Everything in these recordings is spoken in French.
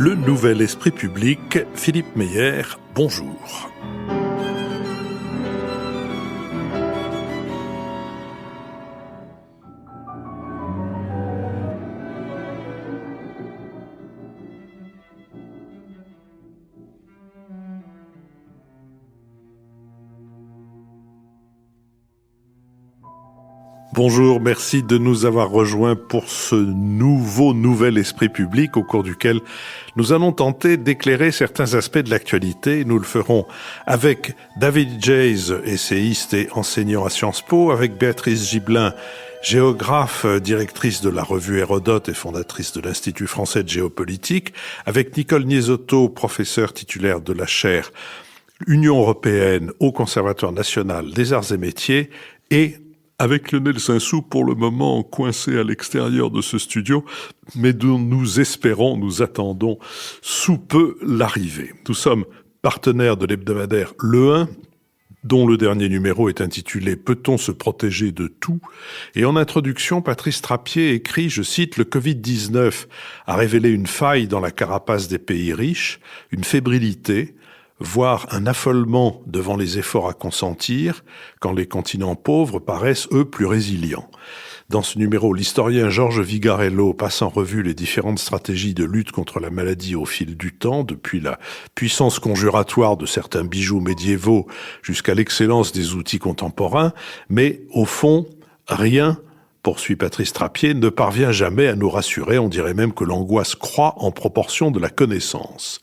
Le nouvel esprit public, Philippe Meyer, bonjour. Bonjour, merci de nous avoir rejoints pour ce nouvel esprit public au cours duquel nous allons tenter d'éclairer certains aspects de l'actualité. Nous le ferons avec David Jayes, essayiste et enseignant à Sciences Po, avec Béatrice Gibelin, géographe, directrice de la revue Hérodote et fondatrice de l'Institut français de géopolitique, avec Nicole Niesotto, professeure titulaire de la chaire Union européenne au Conservatoire national des arts et métiers, et avec Lionel Saint-Sou, pour le moment coincé à l'extérieur de ce studio, mais dont nous attendons sous peu l'arrivée. Nous sommes partenaires de l'hebdomadaire Le 1, dont le dernier numéro est intitulé « Peut-on se protéger de tout ?» Et en introduction, Patrice Trappier écrit, je cite, « Le Covid-19 a révélé une faille dans la carapace des pays riches, une fébrilité, voire un affolement devant les efforts à consentir, quand les continents pauvres paraissent, eux, plus résilients. » Dans ce numéro, l'historien Georges Vigarello passe en revue les différentes stratégies de lutte contre la maladie au fil du temps, depuis la puissance conjuratoire de certains bijoux médiévaux jusqu'à l'excellence des outils contemporains, mais au fond, rien, poursuit Patrice Trappier, ne parvient jamais à nous rassurer. On dirait même que l'angoisse croît en proportion de la connaissance.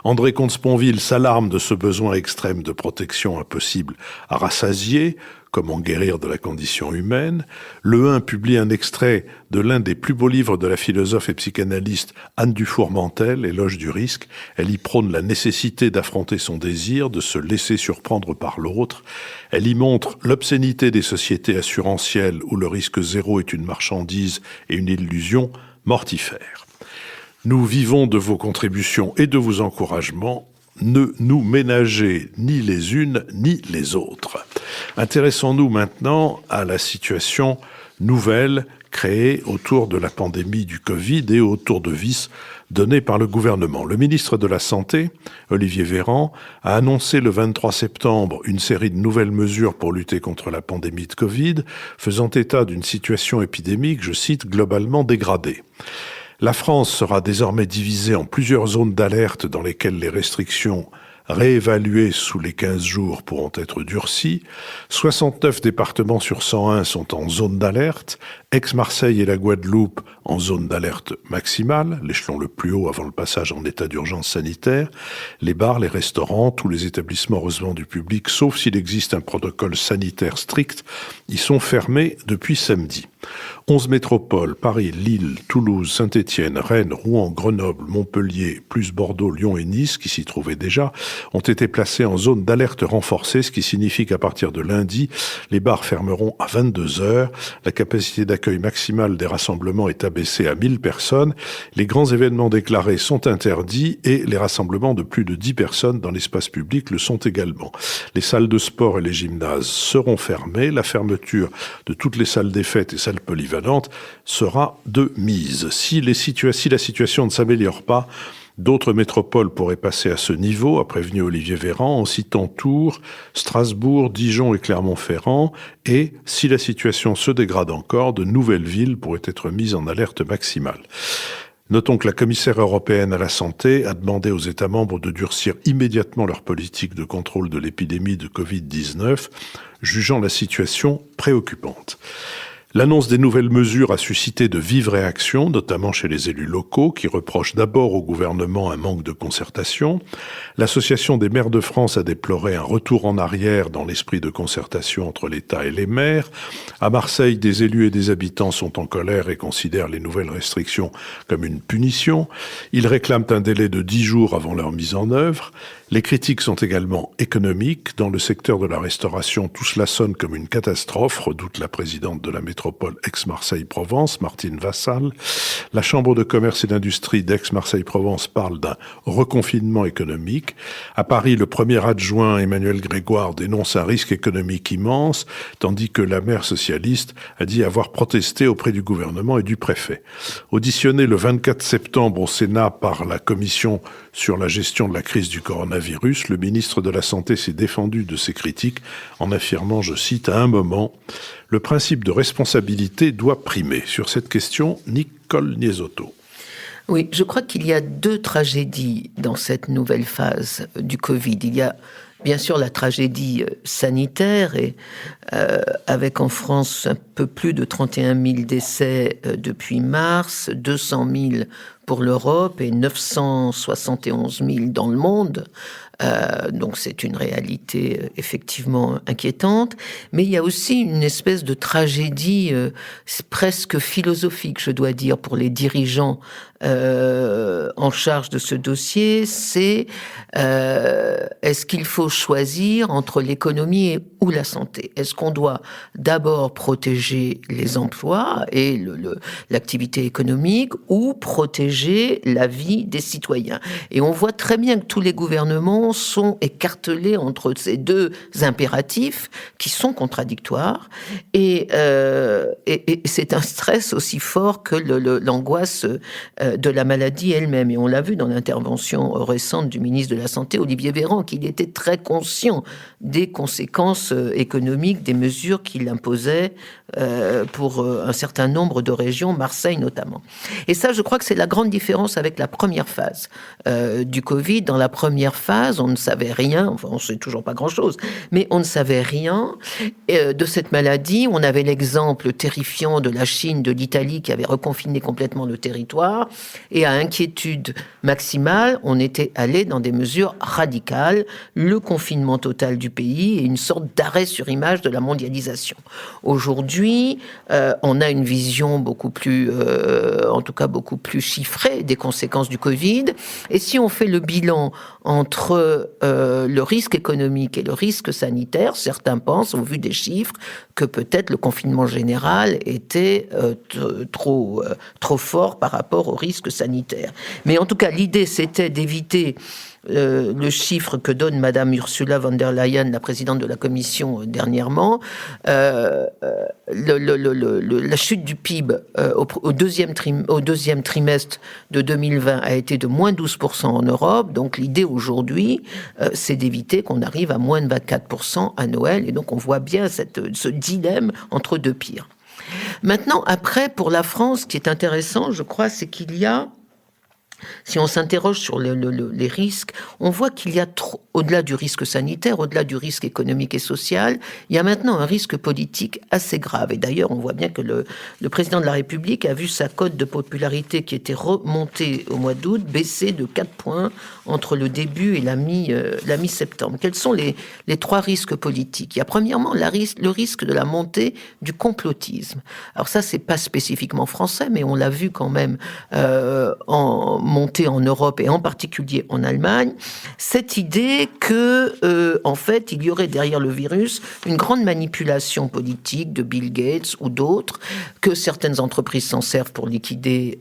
André Comte-Sponville s'alarme de ce besoin extrême de protection impossible à rassasier. Comment guérir de la condition humaine. Le 1 publie un extrait de l'un des plus beaux livres de la philosophe et psychanalyste Anne Dufour-Mantel, Éloge du risque. Elle y prône la nécessité d'affronter son désir, de se laisser surprendre par l'autre. Elle y montre l'obscénité des sociétés assurantielles où le risque zéro est une marchandise et une illusion mortifère. Nous vivons de vos contributions et de vos encouragements. Ne nous ménagez ni les unes ni les autres. Intéressons-nous maintenant à la situation nouvelle créée autour de la pandémie du Covid et au tour de vis donné par le gouvernement. Le ministre de la Santé, Olivier Véran, a annoncé le 23 septembre une série de nouvelles mesures pour lutter contre la pandémie de Covid, faisant état d'une situation épidémique, je cite, globalement dégradée. La France sera désormais divisée en plusieurs zones d'alerte dans lesquelles les restrictions réévaluées sous les 15 jours pourront être durcies. 69 départements sur 101 sont en zone d'alerte. Aix-Marseille et la Guadeloupe en zone d'alerte maximale, l'échelon le plus haut avant le passage en état d'urgence sanitaire. Les bars, les restaurants, tous les établissements recevant du public, sauf s'il existe un protocole sanitaire strict, y sont fermés depuis samedi. 11 métropoles, Paris, Lille, Toulouse, Saint-Étienne, Rennes, Rouen, Grenoble, Montpellier, plus Bordeaux, Lyon et Nice, qui s'y trouvaient déjà, ont été placés en zone d'alerte renforcée, ce qui signifie qu'à partir de lundi, les bars fermeront à 22 heures. La capacité d'accueil maximale des rassemblements est abaissée à 1000 personnes. Les grands événements déclarés sont interdits et les rassemblements de plus de 10 personnes dans l'espace public le sont également. Les salles de sport et les gymnases seront fermées. La fermeture de toutes les salles des fêtes et salles polyvalentes sera de mise. Si la situation ne s'améliore pas, d'autres métropoles pourraient passer à ce niveau, a prévenu Olivier Véran, en citant Tours, Strasbourg, Dijon et Clermont-Ferrand. Et si la situation se dégrade encore, de nouvelles villes pourraient être mises en alerte maximale. Notons que la commissaire européenne à la santé a demandé aux États membres de durcir immédiatement leur politique de contrôle de l'épidémie de Covid-19, jugeant la situation préoccupante. L'annonce des nouvelles mesures a suscité de vives réactions, notamment chez les élus locaux, qui reprochent d'abord au gouvernement un manque de concertation. L'Association des maires de France a déploré un retour en arrière dans l'esprit de concertation entre l'État et les maires. À Marseille, des élus et des habitants sont en colère et considèrent les nouvelles restrictions comme une punition. Ils réclament un délai de 10 jours avant leur mise en œuvre. Les critiques sont également économiques. Dans le secteur de la restauration, tout cela sonne comme une catastrophe, redoute la présidente de la métropole métropole Aix-Marseille-Provence, Martine Vassal. La Chambre de commerce et d'industrie d'Aix-Marseille-Provence parle d'un reconfinement économique. À Paris, le premier adjoint Emmanuel Grégoire dénonce un risque économique immense, tandis que la maire socialiste a dit avoir protesté auprès du gouvernement et du préfet. Auditionné le 24 septembre au Sénat par la commission sur la gestion de la crise du coronavirus, le ministre de la Santé s'est défendu de ces critiques en affirmant, je cite, à un moment, le principe de responsabilité doit primer. Sur cette question, Nicole Niesotto. Oui, je crois qu'il y a deux tragédies dans cette nouvelle phase du Covid. Il y a bien sûr la tragédie sanitaire, et avec en France un peu plus de 31 000 décès depuis mars, 200 000 pour l'Europe et 971 000 dans le monde. Donc c'est une réalité effectivement inquiétante, mais il y a aussi une espèce de tragédie presque philosophique, je dois dire, pour les dirigeants en charge de ce dossier. C'est est-ce qu'il faut choisir entre l'économie ou la santé? Est-ce qu'on doit d'abord protéger les emplois et l'activité économique, ou protéger la vie des citoyens? Et on voit très bien que tous les gouvernements sont écartelés entre ces deux impératifs qui sont contradictoires, et c'est un stress aussi fort que l'angoisse de la maladie elle-même. Et on l'a vu dans l'intervention récente du ministre de la Santé, Olivier Véran, qu'il était très conscient des conséquences économiques des mesures qu'il imposait pour un certain nombre de régions, Marseille notamment. Et ça, je crois que c'est la grande différence avec la première phase du Covid. Dans la première phase, on ne savait rien, enfin on ne sait toujours pas grand-chose, mais on ne savait rien de cette maladie. On avait l'exemple terrifiant de la Chine, de l'Italie, qui avait reconfiné complètement le territoire, et à inquiétude maximale, on était allé dans des mesures radicales, le confinement total du pays et une sorte d'arrêt sur image de la mondialisation. Aujourd'hui, on a une vision beaucoup plus, en tout cas beaucoup plus chiffrée des conséquences du Covid. Et si on fait le bilan entre le risque économique et le risque sanitaire, certains pensent, au vu des chiffres, que peut-être le confinement général était trop fort par rapport au risque sanitaire. Mais en tout cas, l'idée, c'était d'éviter le chiffre que donne Madame Ursula von der Leyen, la présidente de la Commission, dernièrement. La chute du PIB au deuxième trimestre de 2020 a été de moins 12% en Europe. Donc l'idée aujourd'hui, c'est d'éviter qu'on arrive à moins de 24% à Noël. Et donc on voit bien ce dilemme entre deux pires. Maintenant, après, pour la France, ce qui est intéressant, je crois, c'est qu'il y a, si on s'interroge sur les risques, on voit qu'il y a au-delà du risque sanitaire, au-delà du risque économique et social, il y a maintenant un risque politique assez grave. Et d'ailleurs, on voit bien que le président de la République a vu sa cote de popularité, qui était remontée au mois d'août, baisser de 4 points entre le début et la mi-septembre. Quels sont les trois risques politiques? Il y a premièrement le risque de la montée du complotisme. Alors ça, c'est pas spécifiquement français, mais on l'a vu quand même montée en Europe et en particulier en Allemagne, cette idée que, en fait, il y aurait derrière le virus une grande manipulation politique de Bill Gates ou d'autres, que certaines entreprises s'en servent pour liquider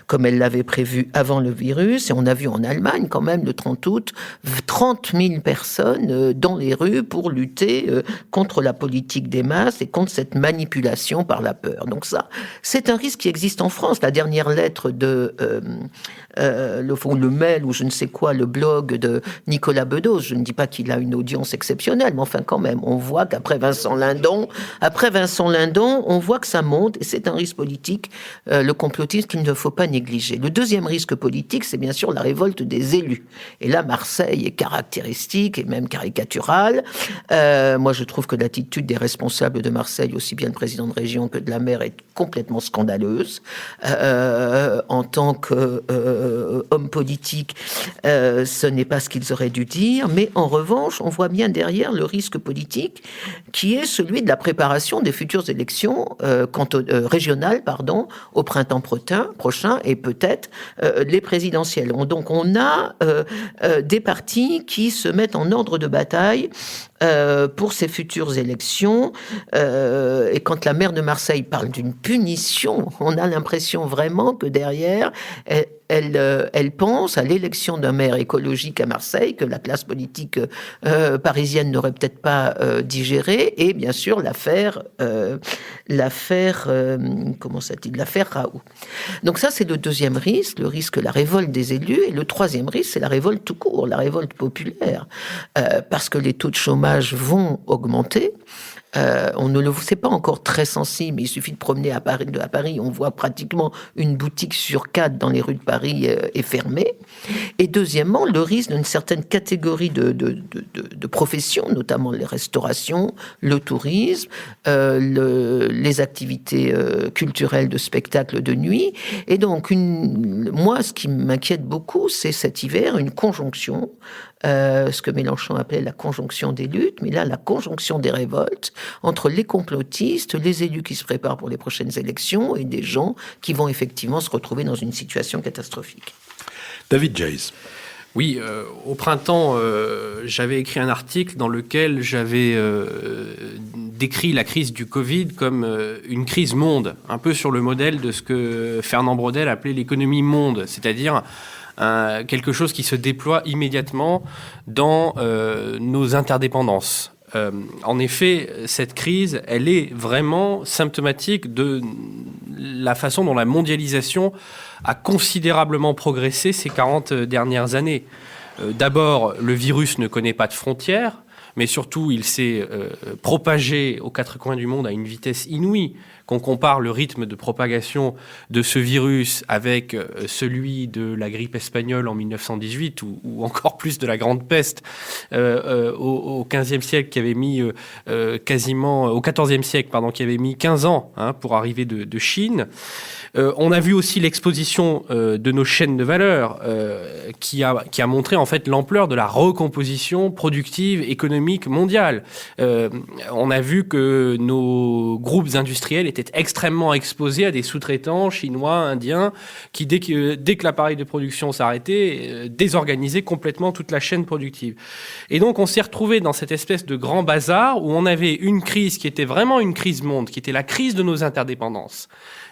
comme elles l'avaient prévu avant le virus. Et on a vu en Allemagne, quand même, le 30 août, 30 000 personnes dans les rues pour lutter contre la politique des masses et contre cette manipulation par la peur. Donc ça, c'est un risque qui existe en France. La dernière lettre de le mail ou je ne sais quoi, le blog de Nicolas Bedos, je ne dis pas qu'il a une audience exceptionnelle, mais enfin quand même, on voit qu'après Vincent Lindon, on voit que ça monte, et c'est un risque politique, le complotisme, qu'il ne faut pas négliger. Le deuxième risque politique, c'est bien sûr la révolte des élus. Et là, Marseille est caractéristique et même caricaturale. Moi, je trouve que l'attitude des responsables de Marseille, aussi bien le président de région que de la maire, est complètement scandaleuse. En tant qu'homme politique, ce n'est pas ce qu'ils auraient dû dire, mais en revanche, on voit bien derrière le risque politique qui est celui de la préparation des futures élections régionales, au printemps prochain, et peut-être les présidentielles. Donc on a des partis qui se mettent en ordre de bataille pour ces futures élections. Et quand la maire de Marseille parle d'une punition, on a l'impression vraiment que derrière, elle pense à l'élection d'un maire écologique à Marseille que la classe politique parisienne n'aurait peut-être pas digéré, et bien sûr l'affaire Raoult. Donc ça, c'est le deuxième risque, le risque, la révolte des élus, et le troisième risque, c'est la révolte tout court, la révolte populaire, parce que les taux de chômage vont augmenter. On ne le sait pas encore très sensible, mais il suffit de promener à Paris, on voit pratiquement une boutique sur 4 dans les rues de Paris est fermée. Et deuxièmement, le risque d'une certaine catégorie de professions, notamment les restaurations, le tourisme, les activités culturelles de spectacle de nuit. Et donc, moi, ce qui m'inquiète beaucoup, c'est cet hiver, une conjonction, ce que Mélenchon appelait la conjonction des luttes, mais là, la conjonction des révoltes entre les complotistes, les élus qui se préparent pour les prochaines élections et des gens qui vont effectivement se retrouver dans une situation catastrophique. David Jays. Oui, au printemps, j'avais écrit un article dans lequel j'avais décrit la crise du Covid comme une crise monde, un peu sur le modèle de ce que Fernand Braudel appelait l'économie monde, c'est-à-dire quelque chose qui se déploie immédiatement dans nos interdépendances. En effet, cette crise, elle est vraiment symptomatique de la façon dont la mondialisation a considérablement progressé ces 40 dernières années. D'abord, le virus ne connaît pas de frontières, mais surtout, il s'est propagé aux quatre coins du monde à une vitesse inouïe. Qu'on compare le rythme de propagation de ce virus avec celui de la grippe espagnole en 1918 ou encore plus de la Grande Peste au XVe siècle, qui avait mis au XIVe siècle, qui avait mis 15 ans pour arriver de Chine. On a vu aussi l'exposition de nos chaînes de valeur qui a montré en fait l'ampleur de la recomposition productive économique mondiale. On a vu que nos groupes industriels étaient extrêmement exposés à des sous-traitants chinois, indiens, qui dès que l'appareil de production s'arrêtait, désorganisaient complètement toute la chaîne productive. Et donc on s'est retrouvé dans cette espèce de grand bazar où on avait une crise qui était vraiment une crise monde, qui était la crise de nos interdépendances,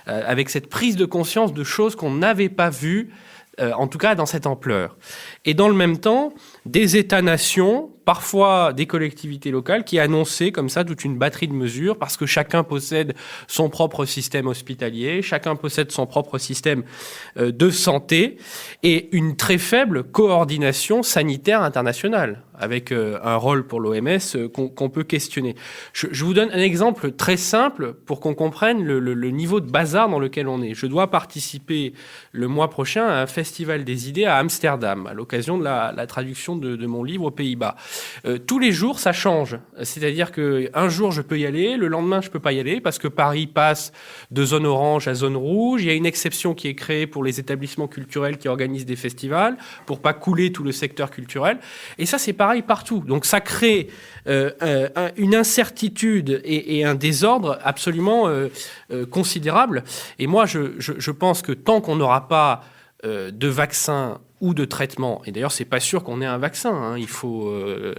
avec cette prise de conscience de choses qu'on n'avait pas vues, en tout cas dans cette ampleur. Et dans le même temps, des États-nations, parfois des collectivités locales, qui annonçaient comme ça toute une batterie de mesures, parce que chacun possède son propre système hospitalier, chacun possède son propre système de santé, et une très faible coordination sanitaire internationale, avec un rôle pour l'OMS qu'on peut questionner. Je vous donne un exemple très simple pour qu'on comprenne le niveau de bazar dans lequel on est. Je dois participer le mois prochain à un festival des idées à Amsterdam, à l'occasion de la traduction de mon livre aux Pays-Bas. Tous les jours, ça change. C'est-à-dire qu'un jour, je peux y aller, le lendemain, je peux pas y aller, parce que Paris passe de zone orange à zone rouge. Il y a une exception qui est créée pour les établissements culturels qui organisent des festivals, pour pas couler tout le secteur culturel. Et ça, c'est pareil partout. Donc ça crée une incertitude et un désordre absolument considérable. Et moi, je pense que tant qu'on n'aura pas de vaccin ou de traitement, et d'ailleurs c'est pas sûr qu'on ait un vaccin, il faut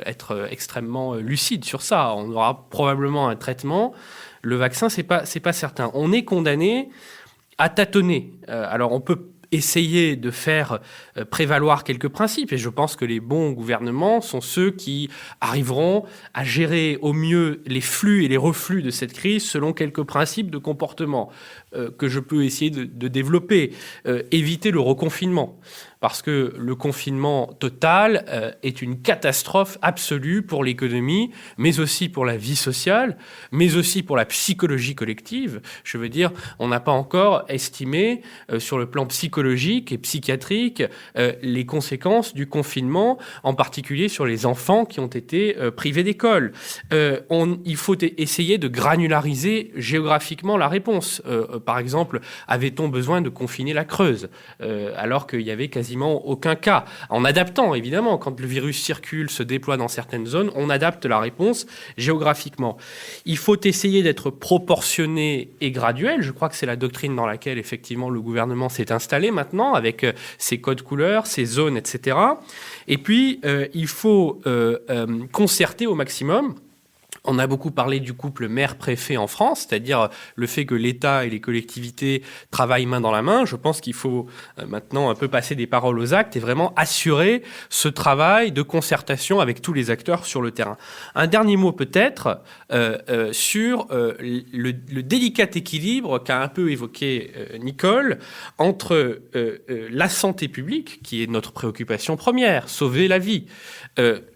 être extrêmement lucide sur ça, on aura probablement un traitement, le vaccin c'est pas certain. On est condamné à tâtonner. Alors on peut essayer de faire prévaloir quelques principes, et je pense que les bons gouvernements sont ceux qui arriveront à gérer au mieux les flux et les reflux de cette crise selon quelques principes de comportement que je peux essayer de développer. Éviter le reconfinement, parce que le confinement total est une catastrophe absolue pour l'économie, mais aussi pour la vie sociale, mais aussi pour la psychologie collective. Je veux dire, on n'a pas encore estimé sur le plan psychologique et psychiatrique les conséquences du confinement, en particulier sur les enfants qui ont été privés d'école. Il faut essayer de granulariser géographiquement la réponse. par exemple, avait-on besoin de confiner la Creuse alors qu'il n'y avait quasiment aucun cas? En adaptant, évidemment, quand le virus circule, se déploie dans certaines zones, on adapte la réponse géographiquement. Il faut essayer d'être proportionné et graduel. Je crois que c'est la doctrine dans laquelle, effectivement, le gouvernement s'est installé maintenant, avec ses codes couleurs, ses zones, etc. Et puis, il faut concerter au maximum. On a beaucoup parlé du couple maire-préfet en France, c'est-à-dire le fait que l'État et les collectivités travaillent main dans la main. Je pense qu'il faut maintenant un peu passer des paroles aux actes et vraiment assurer ce travail de concertation avec tous les acteurs sur le terrain. Un dernier mot peut-être sur le délicat équilibre qu'a un peu évoqué Nicole entre la santé publique, qui est notre préoccupation première, sauver la vie,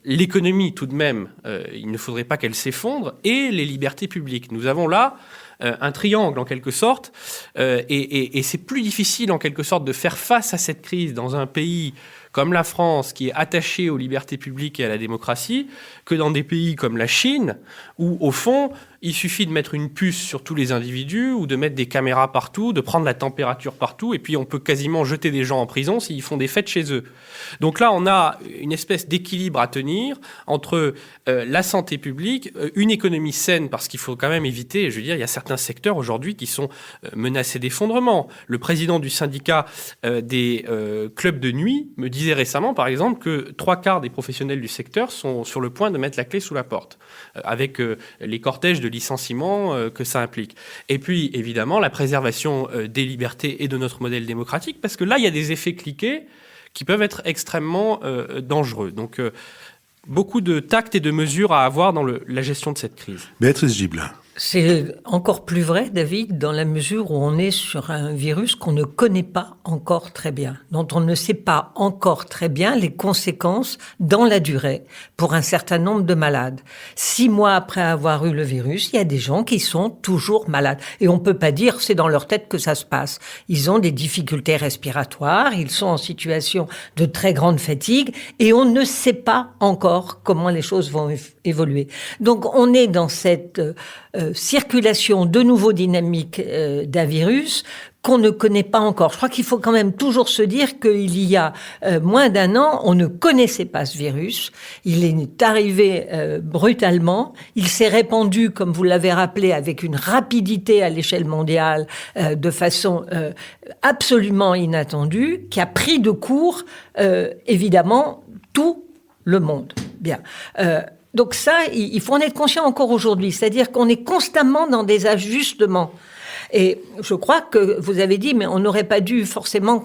l'économie tout de même, il ne faudrait pas qu'elle s'effondre, et les libertés publiques. Nous avons là un triangle en quelque sorte, et c'est plus difficile en quelque sorte de faire face à cette crise dans un pays comme la France, qui est attaché aux libertés publiques et à la démocratie, que dans des pays comme la Chine, où au fond, il suffit de mettre une puce sur tous les individus ou de mettre des caméras partout, de prendre la température partout, et puis on peut quasiment jeter des gens en prison s'ils font des fêtes chez eux. Donc là, on a une espèce d'équilibre à tenir entre la santé publique, une économie saine, parce qu'il faut quand même éviter, je veux dire, il y a certains secteurs aujourd'hui qui sont menacés d'effondrement. Le président du syndicat des clubs de nuit me disait récemment, par exemple, que 3/4 des professionnels du secteur sont sur le point de mettre la clé sous la porte, avec les cortèges de licenciements que ça implique. Et puis, évidemment, la préservation des libertés et de notre modèle démocratique, parce que là, il y a des effets cliqués qui peuvent être extrêmement dangereux. Donc, beaucoup de tact et de mesures à avoir dans la gestion de cette crise. Béatrice Gibelin. C'est encore plus vrai, David, dans la mesure où on est sur un virus qu'on ne connaît pas encore très bien, dont on ne sait pas encore très bien les conséquences dans la durée pour un certain nombre de malades. 6 mois après avoir eu le virus, il y a des gens qui sont toujours malades. Et on ne peut pas dire c'est dans leur tête que ça se passe. Ils ont des difficultés respiratoires, ils sont en situation de très grande fatigue et on ne sait pas encore comment les choses vont évoluer. Donc on est dans cette circulation de nouveau dynamique d'un virus qu'on ne connaît pas encore. Je crois qu'il faut quand même toujours se dire qu'il y a moins d'1 an, on ne connaissait pas ce virus. Il est arrivé brutalement. Il s'est répandu, comme vous l'avez rappelé, avec une rapidité à l'échelle mondiale, de façon absolument inattendue, qui a pris de court, évidemment, tout le monde. Bien. Donc ça, il faut en être conscient encore aujourd'hui. C'est-à-dire qu'on est constamment dans des ajustements. Et je crois que vous avez dit, mais on n'aurait pas dû forcément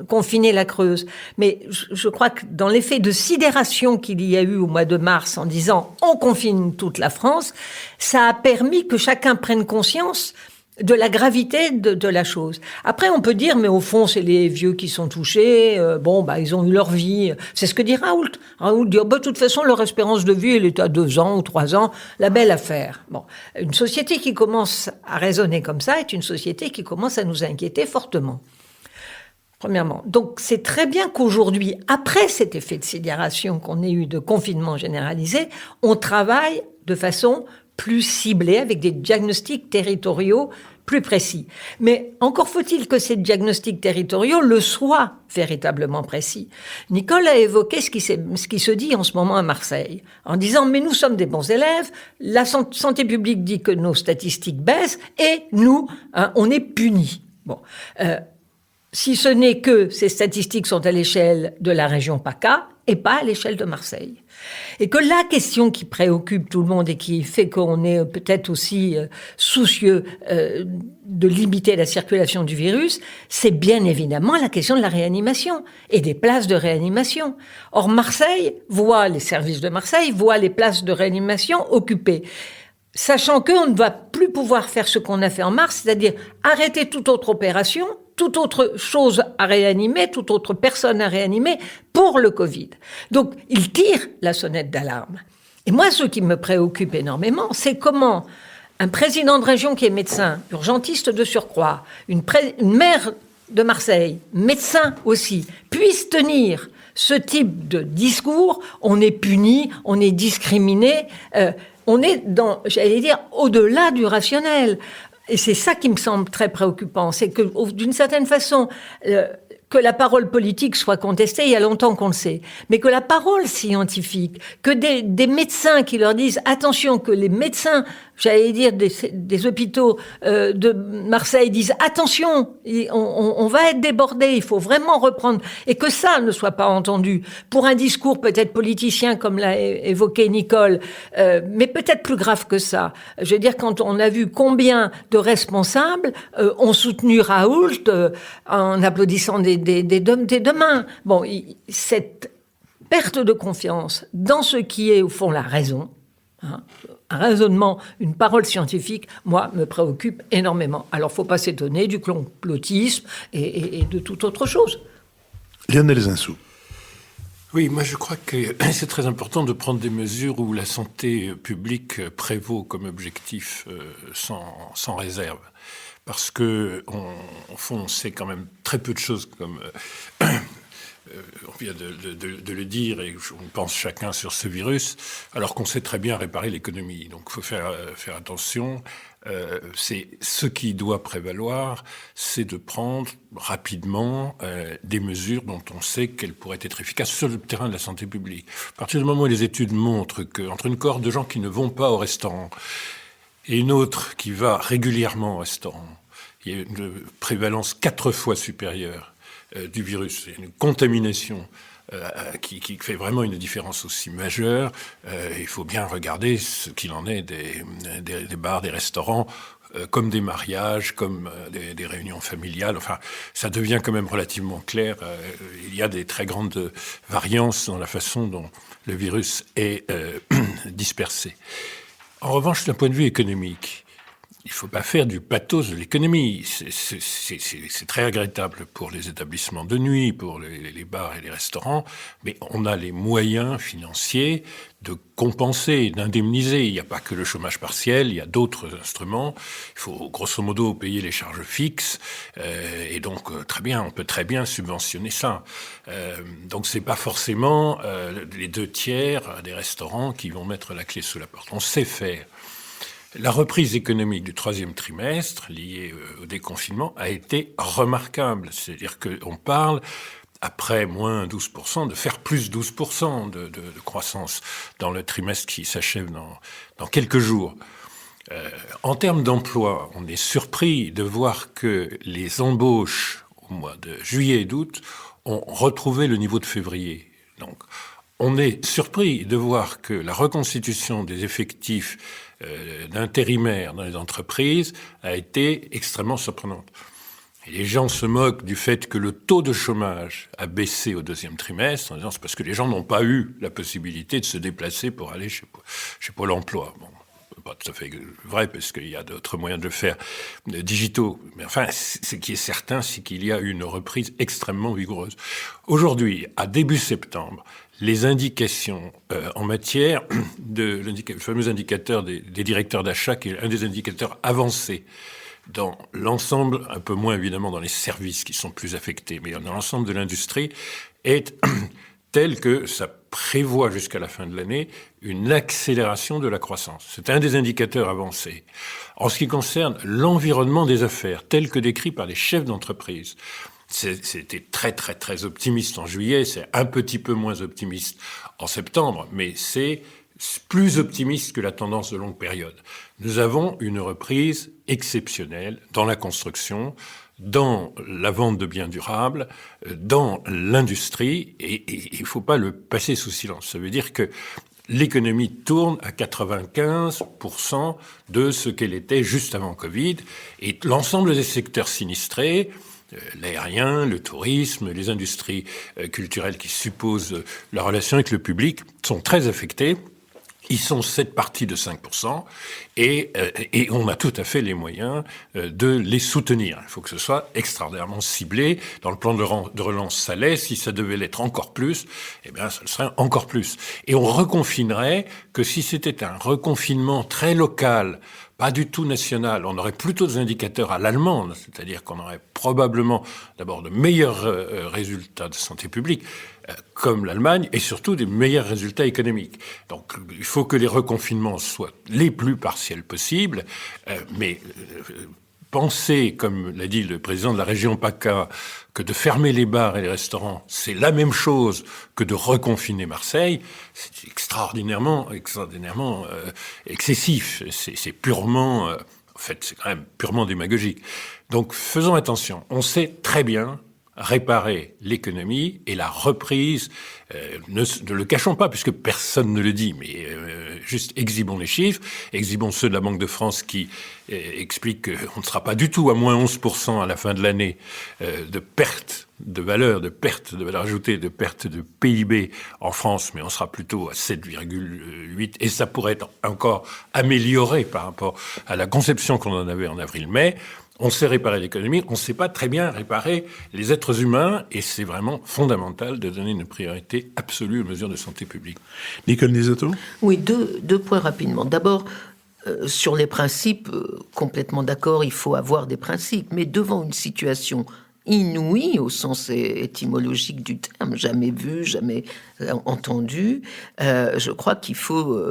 confiner la Creuse. Mais je crois que dans l'effet de sidération qu'il y a eu au mois de mars en disant on confine toute la France, ça a permis que chacun prenne conscience de la gravité de la chose. Après, on peut dire, mais au fond, c'est les vieux qui sont touchés, ils ont eu leur vie. C'est ce que dit Raoult. Raoult dit, de toute façon, leur espérance de vie, elle est à 2 ans ou 3 ans, la belle affaire. Bon. Une société qui commence à raisonner comme ça est une société qui commence à nous inquiéter fortement. Premièrement. Donc, c'est très bien qu'aujourd'hui, après cet effet de sidération qu'on ait eu de confinement généralisé, on travaille de façon plus ciblés, avec des diagnostics territoriaux plus précis. Mais encore faut-il que ces diagnostics territoriaux le soient véritablement précis. Nicole a évoqué ce qui se dit en ce moment à Marseille, en disant « mais nous sommes des bons élèves, la santé publique dit que nos statistiques baissent, et nous, on est punis ». Bon, si ce n'est que ces statistiques sont à l'échelle de la région PACA et pas à l'échelle de Marseille. Et que la question qui préoccupe tout le monde et qui fait qu'on est peut-être aussi soucieux de limiter la circulation du virus, c'est bien évidemment la question de la réanimation et des places de réanimation. Or, Marseille voit, les services de Marseille voient les places de réanimation occupées. Sachant qu'on ne va plus pouvoir faire ce qu'on a fait en mars, c'est-à-dire arrêter toute autre opération, toute autre chose à réanimer, toute autre personne à réanimer pour le Covid. Donc, il tire la sonnette d'alarme. Et moi, ce qui me préoccupe énormément, c'est comment un président de région qui est médecin, urgentiste de surcroît, une maire de Marseille, médecin aussi, puisse tenir ce type de discours. On est puni, on est discriminé, on est dans, j'allais dire, au-delà du rationnel. Et c'est ça qui me semble très préoccupant, c'est que d'une certaine façon, que la parole politique soit contestée, il y a longtemps qu'on le sait, mais que la parole scientifique, que des médecins qui leur disent attention, que les médecins, j'allais dire des hôpitaux de Marseille disent attention, on va être débordés, il faut vraiment reprendre, et que ça ne soit pas entendu pour un discours peut-être politicien comme l'a évoqué Nicole, mais peut-être plus grave que ça. Je veux dire, quand on a vu combien de responsables ont soutenu Raoult en applaudissant des deux mains. Bon, cette perte de confiance dans ce qui est au fond la raison, un raisonnement, une parole scientifique, moi, me préoccupe énormément. Alors, faut pas s'étonner du complotisme et de toute autre chose. Lionel Zinsou. Oui, moi je crois que c'est très important de prendre des mesures où la santé publique prévaut comme objectif sans réserve. Parce que, au fond, on sait quand même très peu de choses, comme on vient de le dire, et on pense chacun sur ce virus, alors qu'on sait très bien réparer l'économie. Donc il faut faire attention. C'est ce qui doit prévaloir, c'est de prendre rapidement des mesures dont on sait qu'elles pourraient être efficaces sur le terrain de la santé publique. À partir du moment où les études montrent qu'entre une cohorte de gens qui ne vont pas au restaurant et une autre qui va régulièrement au restaurant, il y a une prévalence 4 fois supérieure du virus, une contamination qui fait vraiment une différence aussi majeure. Il faut bien regarder ce qu'il en est des bars, des restaurants, comme des mariages, comme des réunions familiales. Enfin, ça devient quand même relativement clair. Il y a des très grandes variances dans la façon dont le virus est dispersé. En revanche, d'un point de vue économique, il ne faut pas faire du pathos de l'économie. C'est très regrettable pour les établissements de nuit, pour les bars et les restaurants, mais on a les moyens financiers de compenser, d'indemniser. Il n'y a pas que le chômage partiel, il y a d'autres instruments. Il faut grosso modo payer les charges fixes, et donc on peut très bien subventionner ça. Donc c'est pas forcément les 2/3 des restaurants qui vont mettre la clé sous la porte. On sait faire. La reprise économique du 3e trimestre, liée au déconfinement, a été remarquable. C'est-à-dire qu'on parle, après moins 12%, de faire plus 12% de croissance dans le trimestre qui s'achève dans quelques jours. En termes d'emploi, on est surpris de voir que les embauches au mois de juillet et d'août ont retrouvé le niveau de février. Donc, on est surpris de voir que la reconstitution des effectifs d'intérimaires dans les entreprises a été extrêmement surprenante. Et les gens se moquent du fait que le taux de chômage a baissé au 2e trimestre, en disant c'est parce que les gens n'ont pas eu la possibilité de se déplacer pour aller chez Pôle emploi. Bon, pas tout à fait vrai, parce qu'il y a d'autres moyens de le faire digitaux. Mais enfin, ce qui est certain, c'est qu'il y a eu une reprise extrêmement vigoureuse. Aujourd'hui, à début septembre, les indications en matière le fameux indicateur des directeurs d'achat, qui est un des indicateurs avancés dans l'ensemble, un peu moins évidemment dans les services qui sont plus affectés, mais dans l'ensemble de l'industrie, est tel que ça prévoit jusqu'à la fin de l'année une accélération de la croissance. C'est un des indicateurs avancés. En ce qui concerne l'environnement des affaires, tel que décrit par les chefs d'entreprise, c'était très, très, très optimiste en juillet, c'est un petit peu moins optimiste en septembre, mais c'est plus optimiste que la tendance de longue période. Nous avons une reprise exceptionnelle dans la construction, dans la vente de biens durables, dans l'industrie, et il ne faut pas le passer sous silence. Ça veut dire que l'économie tourne à 95% de ce qu'elle était juste avant Covid, et l'ensemble des secteurs sinistrés, l'aérien, le tourisme, les industries culturelles qui supposent la relation avec le public, sont très affectés. Ils sont cette partie de 5%, et on a tout à fait les moyens de les soutenir. Il faut que ce soit extraordinairement ciblé. Dans le plan de relance, ça l'est. Si ça devait l'être encore plus, eh bien, ça le serait encore plus. Et on reconfinerait que si c'était un reconfinement très local, pas du tout national. On aurait plutôt des indicateurs à l'allemande, c'est-à-dire qu'on aurait probablement d'abord de meilleurs résultats de santé publique, comme l'Allemagne, et surtout des meilleurs résultats économiques. Donc il faut que les reconfinements soient les plus partiels possibles, mais penser, comme l'a dit le président de la région PACA, que de fermer les bars et les restaurants, c'est la même chose que de reconfiner Marseille, c'est extraordinairement excessif. C'est purement, en fait, c'est quand même purement démagogique. Donc, faisons attention. On sait très bien réparer l'économie et la reprise. Ne le cachons pas, puisque personne ne le dit, mais juste exhibons les chiffres, exhibons ceux de la Banque de France qui expliquent qu'on ne sera pas du tout à moins 11% à la fin de l'année de perte de valeur ajoutée, de perte de PIB en France, mais on sera plutôt à 7,8, et ça pourrait être encore amélioré par rapport à la conception qu'on en avait en avril-mai. On sait réparer l'économie, on ne sait pas très bien réparer les êtres humains, et c'est vraiment fondamental de donner une priorité absolue aux mesures de santé publique. Nicole Lisetto ? Oui, deux points rapidement. D'abord, sur les principes, complètement d'accord, il faut avoir des principes, mais devant une situation inouïe au sens étymologique du terme, jamais vu, jamais entendu, je crois qu'il faut...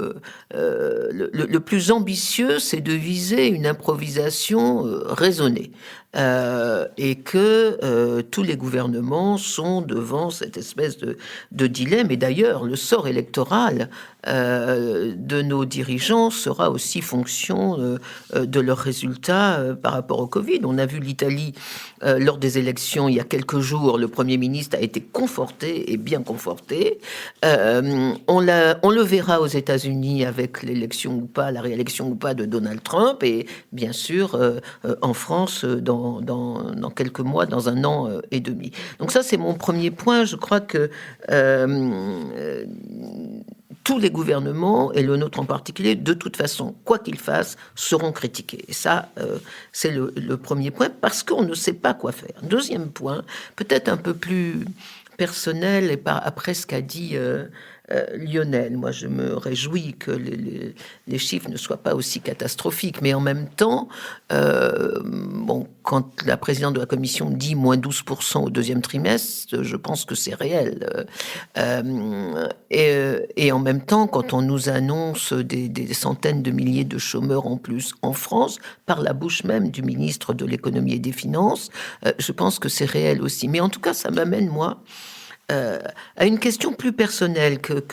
le plus ambitieux, c'est de viser une improvisation raisonnée. Et que tous les gouvernements sont devant cette espèce de dilemme. Et d'ailleurs, le sort électoral de nos dirigeants sera aussi fonction de leurs résultats par rapport au Covid. On a vu l'Italie lors des élections il y a quelques jours. Le Premier ministre a été conforté, et bien conforté. On le verra aux États-Unis avec l'élection ou pas, la réélection ou pas de Donald Trump, et bien sûr en France dans quelques mois, dans 1 an et demi. Donc ça, c'est mon premier point. Je crois que tous les gouvernements, et le nôtre en particulier, de toute façon, quoi qu'ils fassent, seront critiqués. Et ça, c'est le premier point, parce qu'on ne sait pas quoi faire. Deuxième point, peut-être un peu plus personnel, et après ce qu'a dit Lionel. Moi, je me réjouis que les chiffres ne soient pas aussi catastrophiques, mais en même temps, quand la présidente de la commission dit moins 12% au 2e trimestre, je pense que c'est réel. Et en même temps, quand on nous annonce des centaines de milliers de chômeurs en plus en France, par la bouche même du ministre de l'économie et des finances, je pense que c'est réel aussi. Mais en tout cas, ça m'amène, moi, à une question plus personnelle que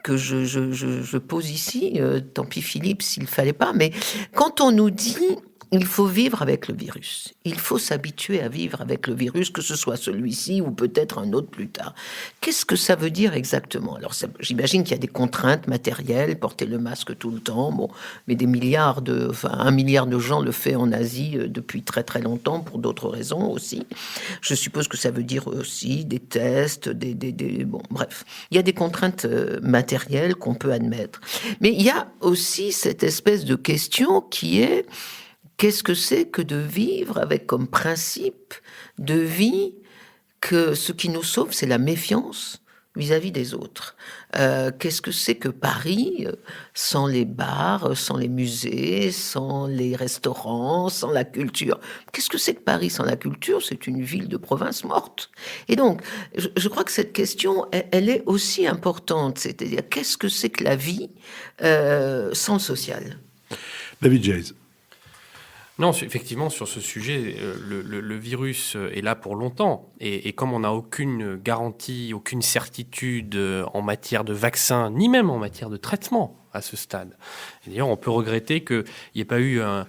je pose ici. Tant pis Philippe s'il fallait pas, mais quand on nous dit il faut vivre avec le virus, il faut s'habituer à vivre avec le virus, que ce soit celui-ci ou peut-être un autre plus tard. Qu'est-ce que ça veut dire exactement? Alors j'imagine qu'il y a des contraintes matérielles, porter le masque tout le temps, mais 1 milliard de gens le fait en Asie depuis très très longtemps pour d'autres raisons aussi. Je suppose que ça veut dire aussi des tests, bref, il y a des contraintes matérielles qu'on peut admettre. Mais il y a aussi cette espèce de question qui est: qu'est-ce que c'est que de vivre avec comme principe de vie que ce qui nous sauve, c'est la méfiance vis-à-vis des autres? Qu'est-ce que c'est que Paris sans les bars, sans les musées, sans les restaurants, sans la culture? Qu'est-ce que c'est que Paris sans la culture? C'est une ville de province morte. Et donc, je crois que cette question, elle est aussi importante. C'est-à-dire, qu'est-ce que c'est que la vie sans le social? David Jayes. Non, effectivement, sur ce sujet, le virus est là pour longtemps. Et comme on n'a aucune garantie, aucune certitude en matière de vaccin, ni même en matière de traitement à ce stade. Et d'ailleurs, on peut regretter qu'il n'y ait pas eu une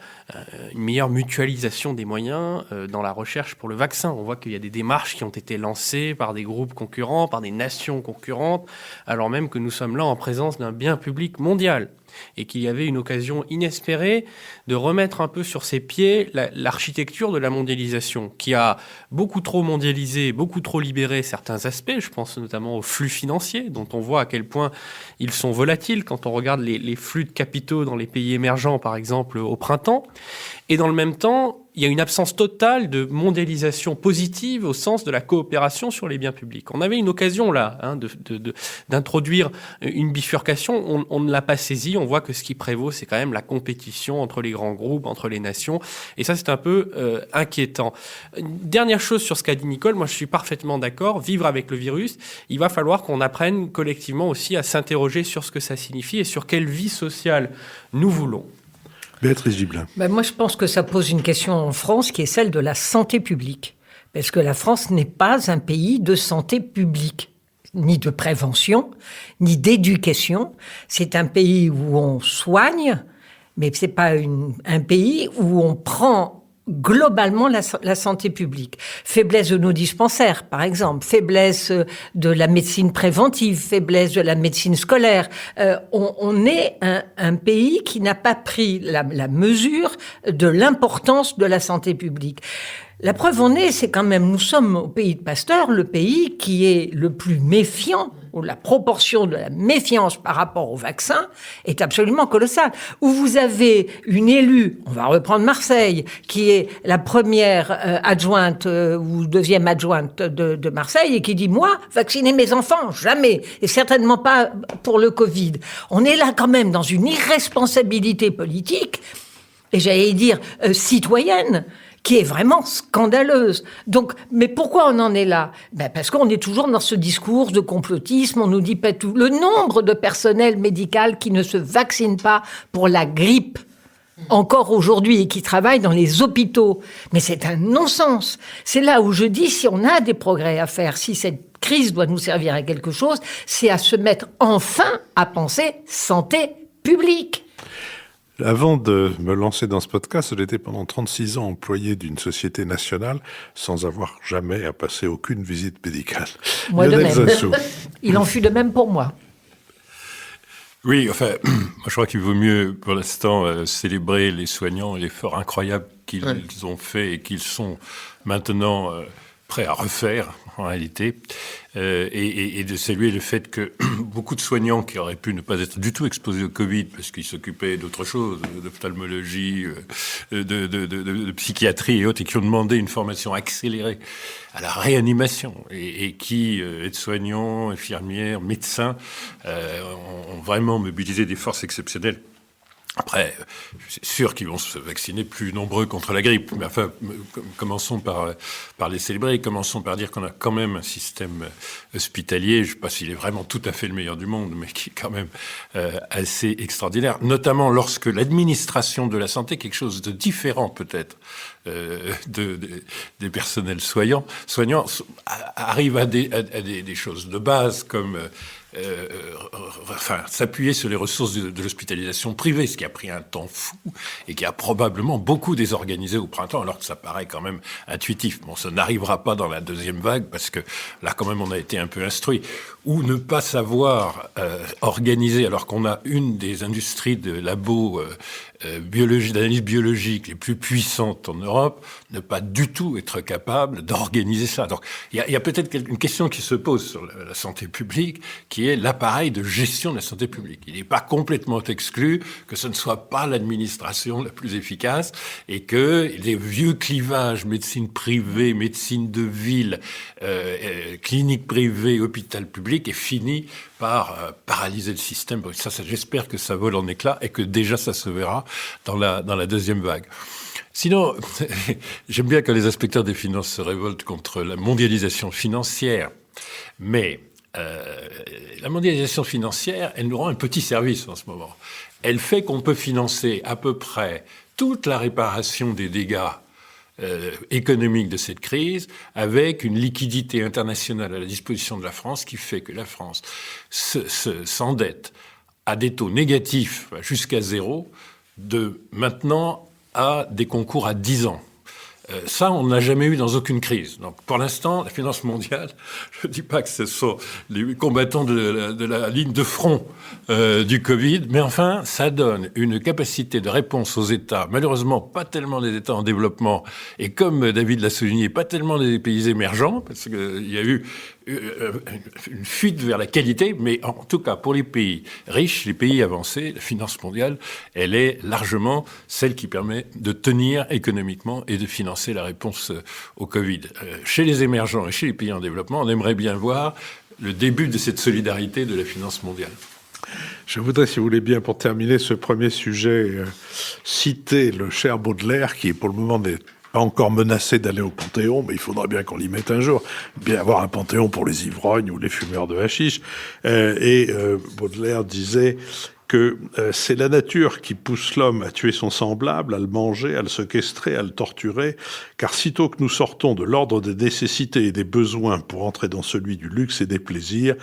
meilleure mutualisation des moyens dans la recherche pour le vaccin. On voit qu'il y a des démarches qui ont été lancées par des groupes concurrents, par des nations concurrentes, alors même que nous sommes là en présence d'un bien public mondial. Et qu'il y avait une occasion inespérée de remettre un peu sur ses pieds l'architecture de la mondialisation, qui a beaucoup trop mondialisé, beaucoup trop libéré certains aspects. Je pense notamment aux flux financiers, dont on voit à quel point ils sont volatiles quand on regarde les flux de capitaux dans les pays émergents, par exemple, au printemps. Et dans le même temps, il y a une absence totale de mondialisation positive au sens de la coopération sur les biens publics. On avait une occasion là d'introduire une bifurcation, on ne l'a pas saisie, on voit que ce qui prévaut, c'est quand même la compétition entre les grands groupes, entre les nations, et ça c'est un peu inquiétant. Dernière chose sur ce qu'a dit Nicole, moi je suis parfaitement d'accord, vivre avec le virus, il va falloir qu'on apprenne collectivement aussi à s'interroger sur ce que ça signifie et sur quelle vie sociale nous voulons. Béatrice Gibelin. Moi, je pense que ça pose une question en France qui est celle de la santé publique. Parce que la France n'est pas un pays de santé publique, ni de prévention, ni d'éducation. C'est un pays où on soigne, mais ce n'est pas un pays où on prend globalement la santé publique. Faiblesse de nos dispensaires, par exemple, faiblesse de la médecine préventive, faiblesse de la médecine scolaire. On est un pays qui n'a pas pris la mesure de l'importance de la santé publique. La preuve en est, c'est quand même, nous sommes au pays de Pasteur, le pays qui est le plus méfiant, où la proportion de la méfiance par rapport au vaccin est absolument colossale. Où vous avez une élue, on va reprendre Marseille, qui est la première adjointe ou deuxième adjointe de Marseille et qui dit « Moi, vacciner mes enfants, jamais, et certainement pas pour le Covid ». On est là quand même dans une irresponsabilité politique, et j'allais dire citoyenne, qui est vraiment scandaleuse. Donc, mais pourquoi on en est là ? Parce qu'on est toujours dans ce discours de complotisme, on nous dit pas tout. Le nombre de personnel médical qui ne se vaccine pas pour la grippe, encore aujourd'hui, et qui travaillent dans les hôpitaux. Mais c'est un non-sens. C'est là où je dis, si on a des progrès à faire, si cette crise doit nous servir à quelque chose, c'est à se mettre enfin à penser santé publique. Avant de me lancer dans ce podcast, j'étais pendant 36 ans employé d'une société nationale sans avoir jamais à passer aucune visite médicale. Moi Lionel de même. Zinsou. Il en fut de même pour moi. Oui, enfin, moi je crois qu'il vaut mieux pour l'instant célébrer les soignants et l'effort incroyable qu'ils ont fait et qu'ils sont maintenant prêts à refaire en réalité, et de saluer le fait que beaucoup de soignants qui auraient pu ne pas être du tout exposés au Covid parce qu'ils s'occupaient d'autre chose, d'ophtalmologie, de psychiatrie et autres, et qui ont demandé une formation accélérée à la réanimation, et qui, aides-soignants, infirmières, médecins, ont vraiment mobilisé des forces exceptionnelles. Après, c'est sûr qu'ils vont se vacciner plus nombreux contre la grippe. Mais enfin, commençons par les célébrer. Commençons par dire qu'on a quand même un système hospitalier, je ne sais pas s'il est vraiment tout à fait le meilleur du monde, mais qui est quand même assez extraordinaire. Notamment lorsque l'administration de la santé, quelque chose de différent peut-être des personnels soignants, arrive à des choses de base comme... s'appuyer sur les ressources de l'hospitalisation privée, ce qui a pris un temps fou et qui a probablement beaucoup désorganisé au printemps, alors que ça paraît quand même intuitif. Bon, ça n'arrivera pas dans la deuxième vague, parce que là, quand même, on a été un peu instruit. Ou ne pas savoir organiser, alors qu'on a une des industries de labos d'analyse biologique les plus puissantes en Europe, ne pas du tout être capable d'organiser ça. Donc, il y a peut-être une question qui se pose sur la santé publique, qui est l'appareil de gestion de la santé publique. Il n'est pas complètement exclu que ce ne soit pas l'administration la plus efficace, et que les vieux clivages médecine privée, médecine de ville, clinique privée, hôpital public, est fini par paralyser le système. Ça, j'espère que ça vole en éclats et que déjà ça se verra dans la deuxième vague. Sinon, j'aime bien quand les inspecteurs des finances se révoltent contre la mondialisation financière, mais la mondialisation financière, elle nous rend un petit service en ce moment. Elle fait qu'on peut financer à peu près toute la réparation des dégâts économique de cette crise, avec une liquidité internationale à la disposition de la France, qui fait que la France s'endette à des taux négatifs jusqu'à 0, de maintenant à des concours à 10 ans. Ça, on n'a jamais eu dans aucune crise. Donc, pour l'instant, la finance mondiale, je ne dis pas que ce sont les combattants de la ligne de front du Covid, mais enfin, ça donne une capacité de réponse aux États, malheureusement pas tellement des États en développement, et comme David l'a souligné, pas tellement des pays émergents, parce qu'il y a eu une fuite vers la qualité, mais en tout cas, pour les pays riches, les pays avancés, la finance mondiale, elle est largement celle qui permet de tenir économiquement et de financer la réponse au Covid. Chez les émergents et chez les pays en développement, on aimerait bien voir le début de cette solidarité de la finance mondiale. Je voudrais, si vous voulez bien, pour terminer ce premier sujet, citer le cher Baudelaire, qui pour le moment n'est pas encore menacé d'aller au Panthéon, mais il faudra bien qu'on l'y mette un jour. Bien avoir un Panthéon pour les ivrognes ou les fumeurs de hashish. Baudelaire disait que c'est la nature qui pousse l'homme à tuer son semblable, à le manger, à le séquestrer, à le torturer, car sitôt que nous sortons de l'ordre des nécessités et des besoins pour entrer dans celui du luxe et des plaisirs,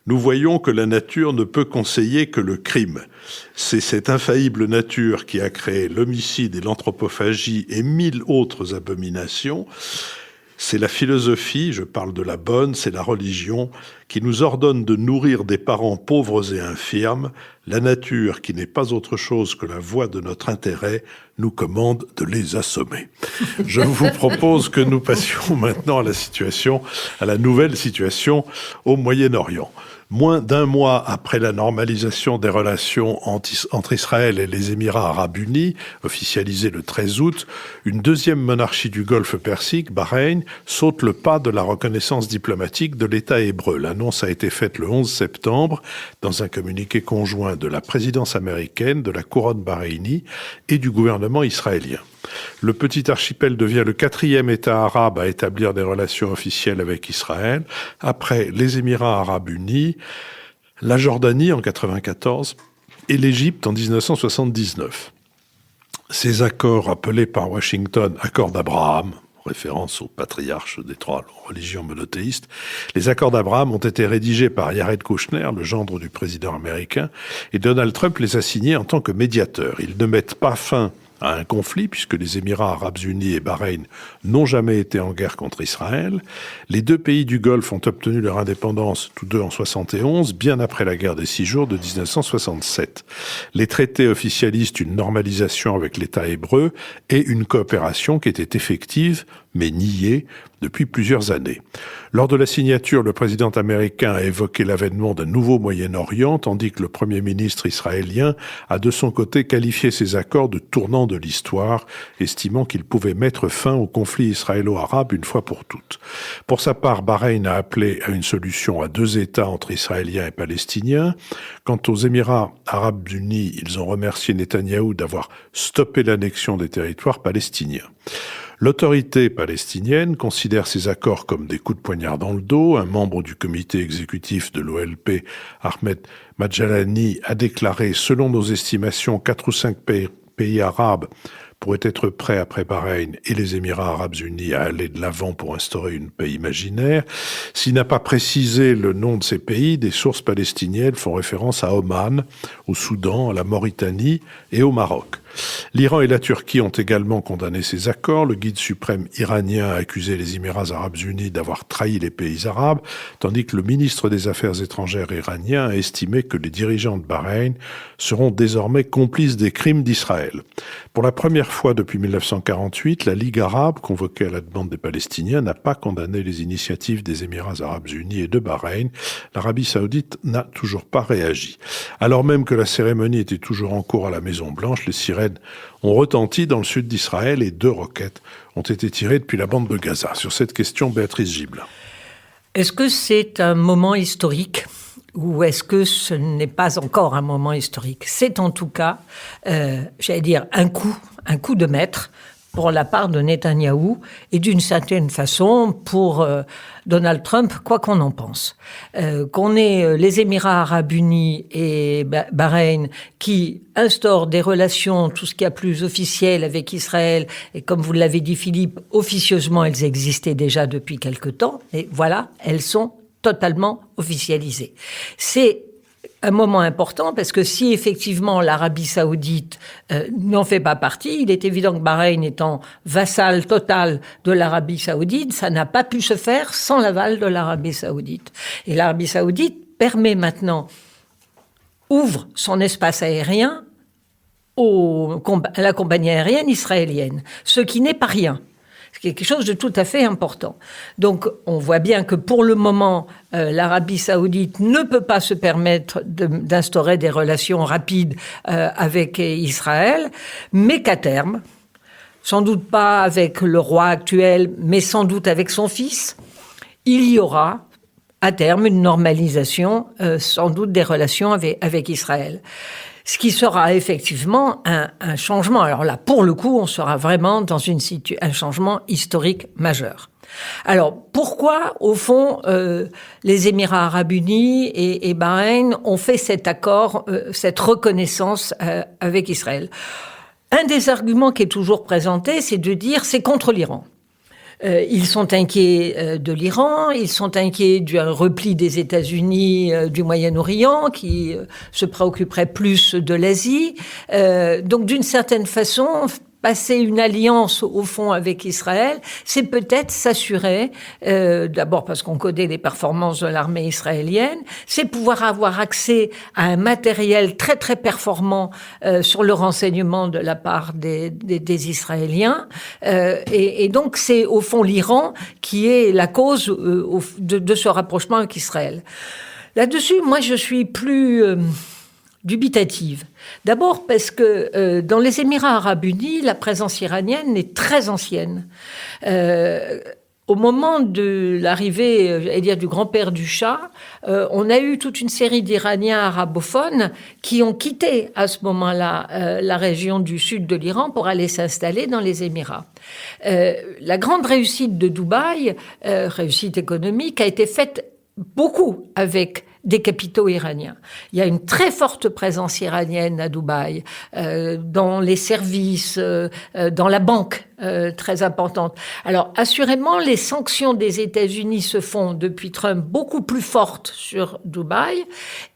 nous voyons que la nature ne peut conseiller que le crime. C'est cette infaillible nature qui a créé l'homicide et l'anthropophagie et 1000 autres abominations. C'est la philosophie, je parle de la bonne, c'est la religion, qui nous ordonne de nourrir des parents pauvres et infirmes. La nature, qui n'est pas autre chose que la voie de notre intérêt, nous commande de les assommer. Je vous propose que nous passions maintenant à la nouvelle situation au Moyen-Orient. Moins d'un mois après la normalisation des relations entre Israël et les Émirats arabes unis, officialisée le 13 août, une deuxième monarchie du Golfe Persique, Bahreïn, saute le pas de la reconnaissance diplomatique de l'État hébreu. L'annonce a été faite le 11 septembre dans un communiqué conjoint de la présidence américaine, de la couronne bahreïnie et du gouvernement israélien. Le petit archipel devient le 4e État arabe à établir des relations officielles avec Israël, après les Émirats arabes unis, la Jordanie en 1994 et l'Égypte en 1979. Ces accords, appelés par Washington « accords d'Abraham », référence au patriarche des 3 religions monothéistes, les accords d'Abraham ont été rédigés par Jared Kushner, le gendre du président américain, et Donald Trump les a signés en tant que médiateur. Ils ne mettent pas fin à un conflit, puisque les Émirats arabes unis et Bahreïn n'ont jamais été en guerre contre Israël. Les 2 pays du Golfe ont obtenu leur indépendance, tous 2 en 71, bien après la guerre des 6 jours de 1967. Les traités officialisent une normalisation avec l'État hébreu et une coopération qui était effective, mais niée depuis plusieurs années. Lors de la signature, le président américain a évoqué l'avènement d'un nouveau Moyen-Orient, tandis que le premier ministre israélien a de son côté qualifié ces accords de tournant de l'histoire, estimant qu'ils pouvaient mettre fin au conflit israélo-arabe une fois pour toutes. Pour sa part, Bahreïn a appelé à une solution à 2 États entre Israéliens et Palestiniens. Quant aux Émirats arabes unis, ils ont remercié Netanyahou d'avoir stoppé l'annexion des territoires palestiniens. L'autorité palestinienne considère ces accords comme des coups de poignard dans le dos. Un membre du comité exécutif de l'OLP, Ahmed Madjalani, a déclaré « Selon nos estimations, 4 ou 5 pays arabes pourraient être prêts après Bahreïn et les Émirats arabes unis à aller de l'avant pour instaurer une paix imaginaire. S'il n'a pas précisé le nom de ces pays, des sources palestiniennes font référence à Oman, au Soudan, à la Mauritanie et au Maroc. L'Iran et la Turquie ont également condamné ces accords. Le guide suprême iranien a accusé les Émirats arabes unis d'avoir trahi les pays arabes, tandis que le ministre des Affaires étrangères iranien a estimé que les dirigeants de Bahreïn seront désormais complices des crimes d'Israël. Pour la première fois depuis 1948, la Ligue arabe, convoquée à la demande des Palestiniens, n'a pas condamné les initiatives des Émirats arabes unis et de Bahreïn. L'Arabie saoudite n'a toujours pas réagi. Alors même que la cérémonie était toujours en cours à la Maison-Blanche, les sirènes ont retenti dans le sud d'Israël et 2 roquettes ont été tirées depuis la bande de Gaza. Sur cette question, Béatrice Gibelin. Est-ce que c'est un moment historique ou est-ce que ce n'est pas encore un moment historique? C'est en tout cas, j'allais dire, un coup de maître pour la part de Netanyahou et d'une certaine façon pour Donald Trump, quoi qu'on en pense. Qu'on ait les Émirats arabes unis et Bahreïn qui instaurent des relations, tout ce qu'il y a plus officiel avec Israël, et comme vous l'avez dit Philippe, officieusement elles existaient déjà depuis quelque temps, et voilà, elles sont totalement officialisées. C'est un moment important parce que si effectivement l'Arabie saoudite n'en fait pas partie, il est évident que Bahreïn étant vassal total de l'Arabie saoudite, ça n'a pas pu se faire sans l'aval de l'Arabie saoudite. Et l'Arabie saoudite permet maintenant, ouvre son espace aérien à la compagnie aérienne israélienne, ce qui n'est pas rien. C'est quelque chose de tout à fait important. Donc, on voit bien que pour le moment, l'Arabie saoudite ne peut pas se permettre d'instaurer des relations rapides avec Israël, mais qu'à terme, sans doute pas avec le roi actuel, mais sans doute avec son fils, il y aura à terme une normalisation, sans doute des relations avec Israël. Ce qui sera effectivement un changement. Alors là, pour le coup, on sera vraiment dans un changement historique majeur. Alors, pourquoi, au fond, les Émirats arabes unis et Bahreïn ont fait cet accord, cette reconnaissance avec Israël? Un des arguments qui est toujours présenté, c'est de dire c'est contre l'Iran. Ils sont inquiets de l'Iran, ils sont inquiets du repli des États-Unis du Moyen-Orient, qui se préoccuperait plus de l'Asie. Donc, d'une certaine façon, passer une alliance, au fond, avec Israël, c'est peut-être s'assurer, d'abord parce qu'on connaît les performances de l'armée israélienne, c'est pouvoir avoir accès à un matériel très, très performant sur le renseignement de la part des Israéliens. Et donc, c'est, au fond, l'Iran qui est la cause de ce rapprochement avec Israël. Là-dessus, moi, je suis plus dubitative. D'abord parce que dans les Émirats arabes unis, la présence iranienne est très ancienne. Au moment de l'arrivée, j'allais dire, du grand-père du Shah, on a eu toute une série d'Iraniens arabophones qui ont quitté à ce moment-là la région du sud de l'Iran pour aller s'installer dans les Émirats. La grande réussite de Dubaï, réussite économique, a été faite beaucoup avec des capitaux iraniens. Il y a une très forte présence iranienne à Dubaï, dans les services, dans la banque, très importante. Alors, assurément, les sanctions des États-Unis se font depuis Trump beaucoup plus fortes sur Dubaï,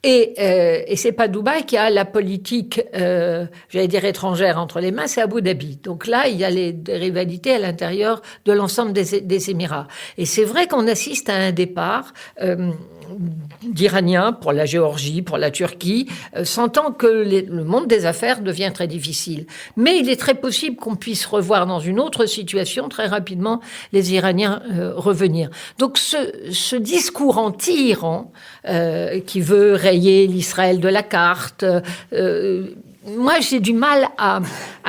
et c'est pas Dubaï qui a la politique, j'allais dire étrangère entre les mains, c'est Abu Dhabi. Donc là, il y a des rivalités à l'intérieur de l'ensemble des Émirats. Et c'est vrai qu'on assiste à un départ d'Iraniens pour la Géorgie, pour la Turquie, sentant que le monde des affaires devient très difficile. Mais il est très possible qu'on puisse revoir dans une autre situation très rapidement les Iraniens revenir. Donc ce discours anti-Iran qui veut rayer l'Israël de la carte, moi j'ai du mal à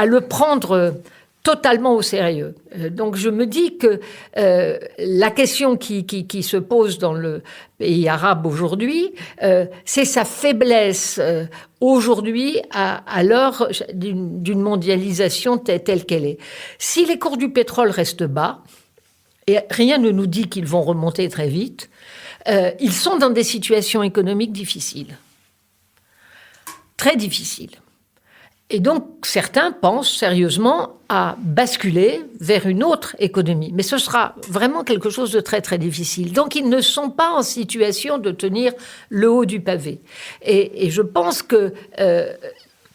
le prendre totalement au sérieux. Donc je me dis que la question qui se pose dans le pays arabe aujourd'hui, c'est sa faiblesse aujourd'hui à l'heure d'une mondialisation telle qu'elle est. Si les cours du pétrole restent bas, et rien ne nous dit qu'ils vont remonter très vite, ils sont dans des situations économiques difficiles. Très difficiles. Et donc, certains pensent sérieusement à basculer vers une autre économie. Mais ce sera vraiment quelque chose de très, très difficile. Donc, ils ne sont pas en situation de tenir le haut du pavé. Et je pense que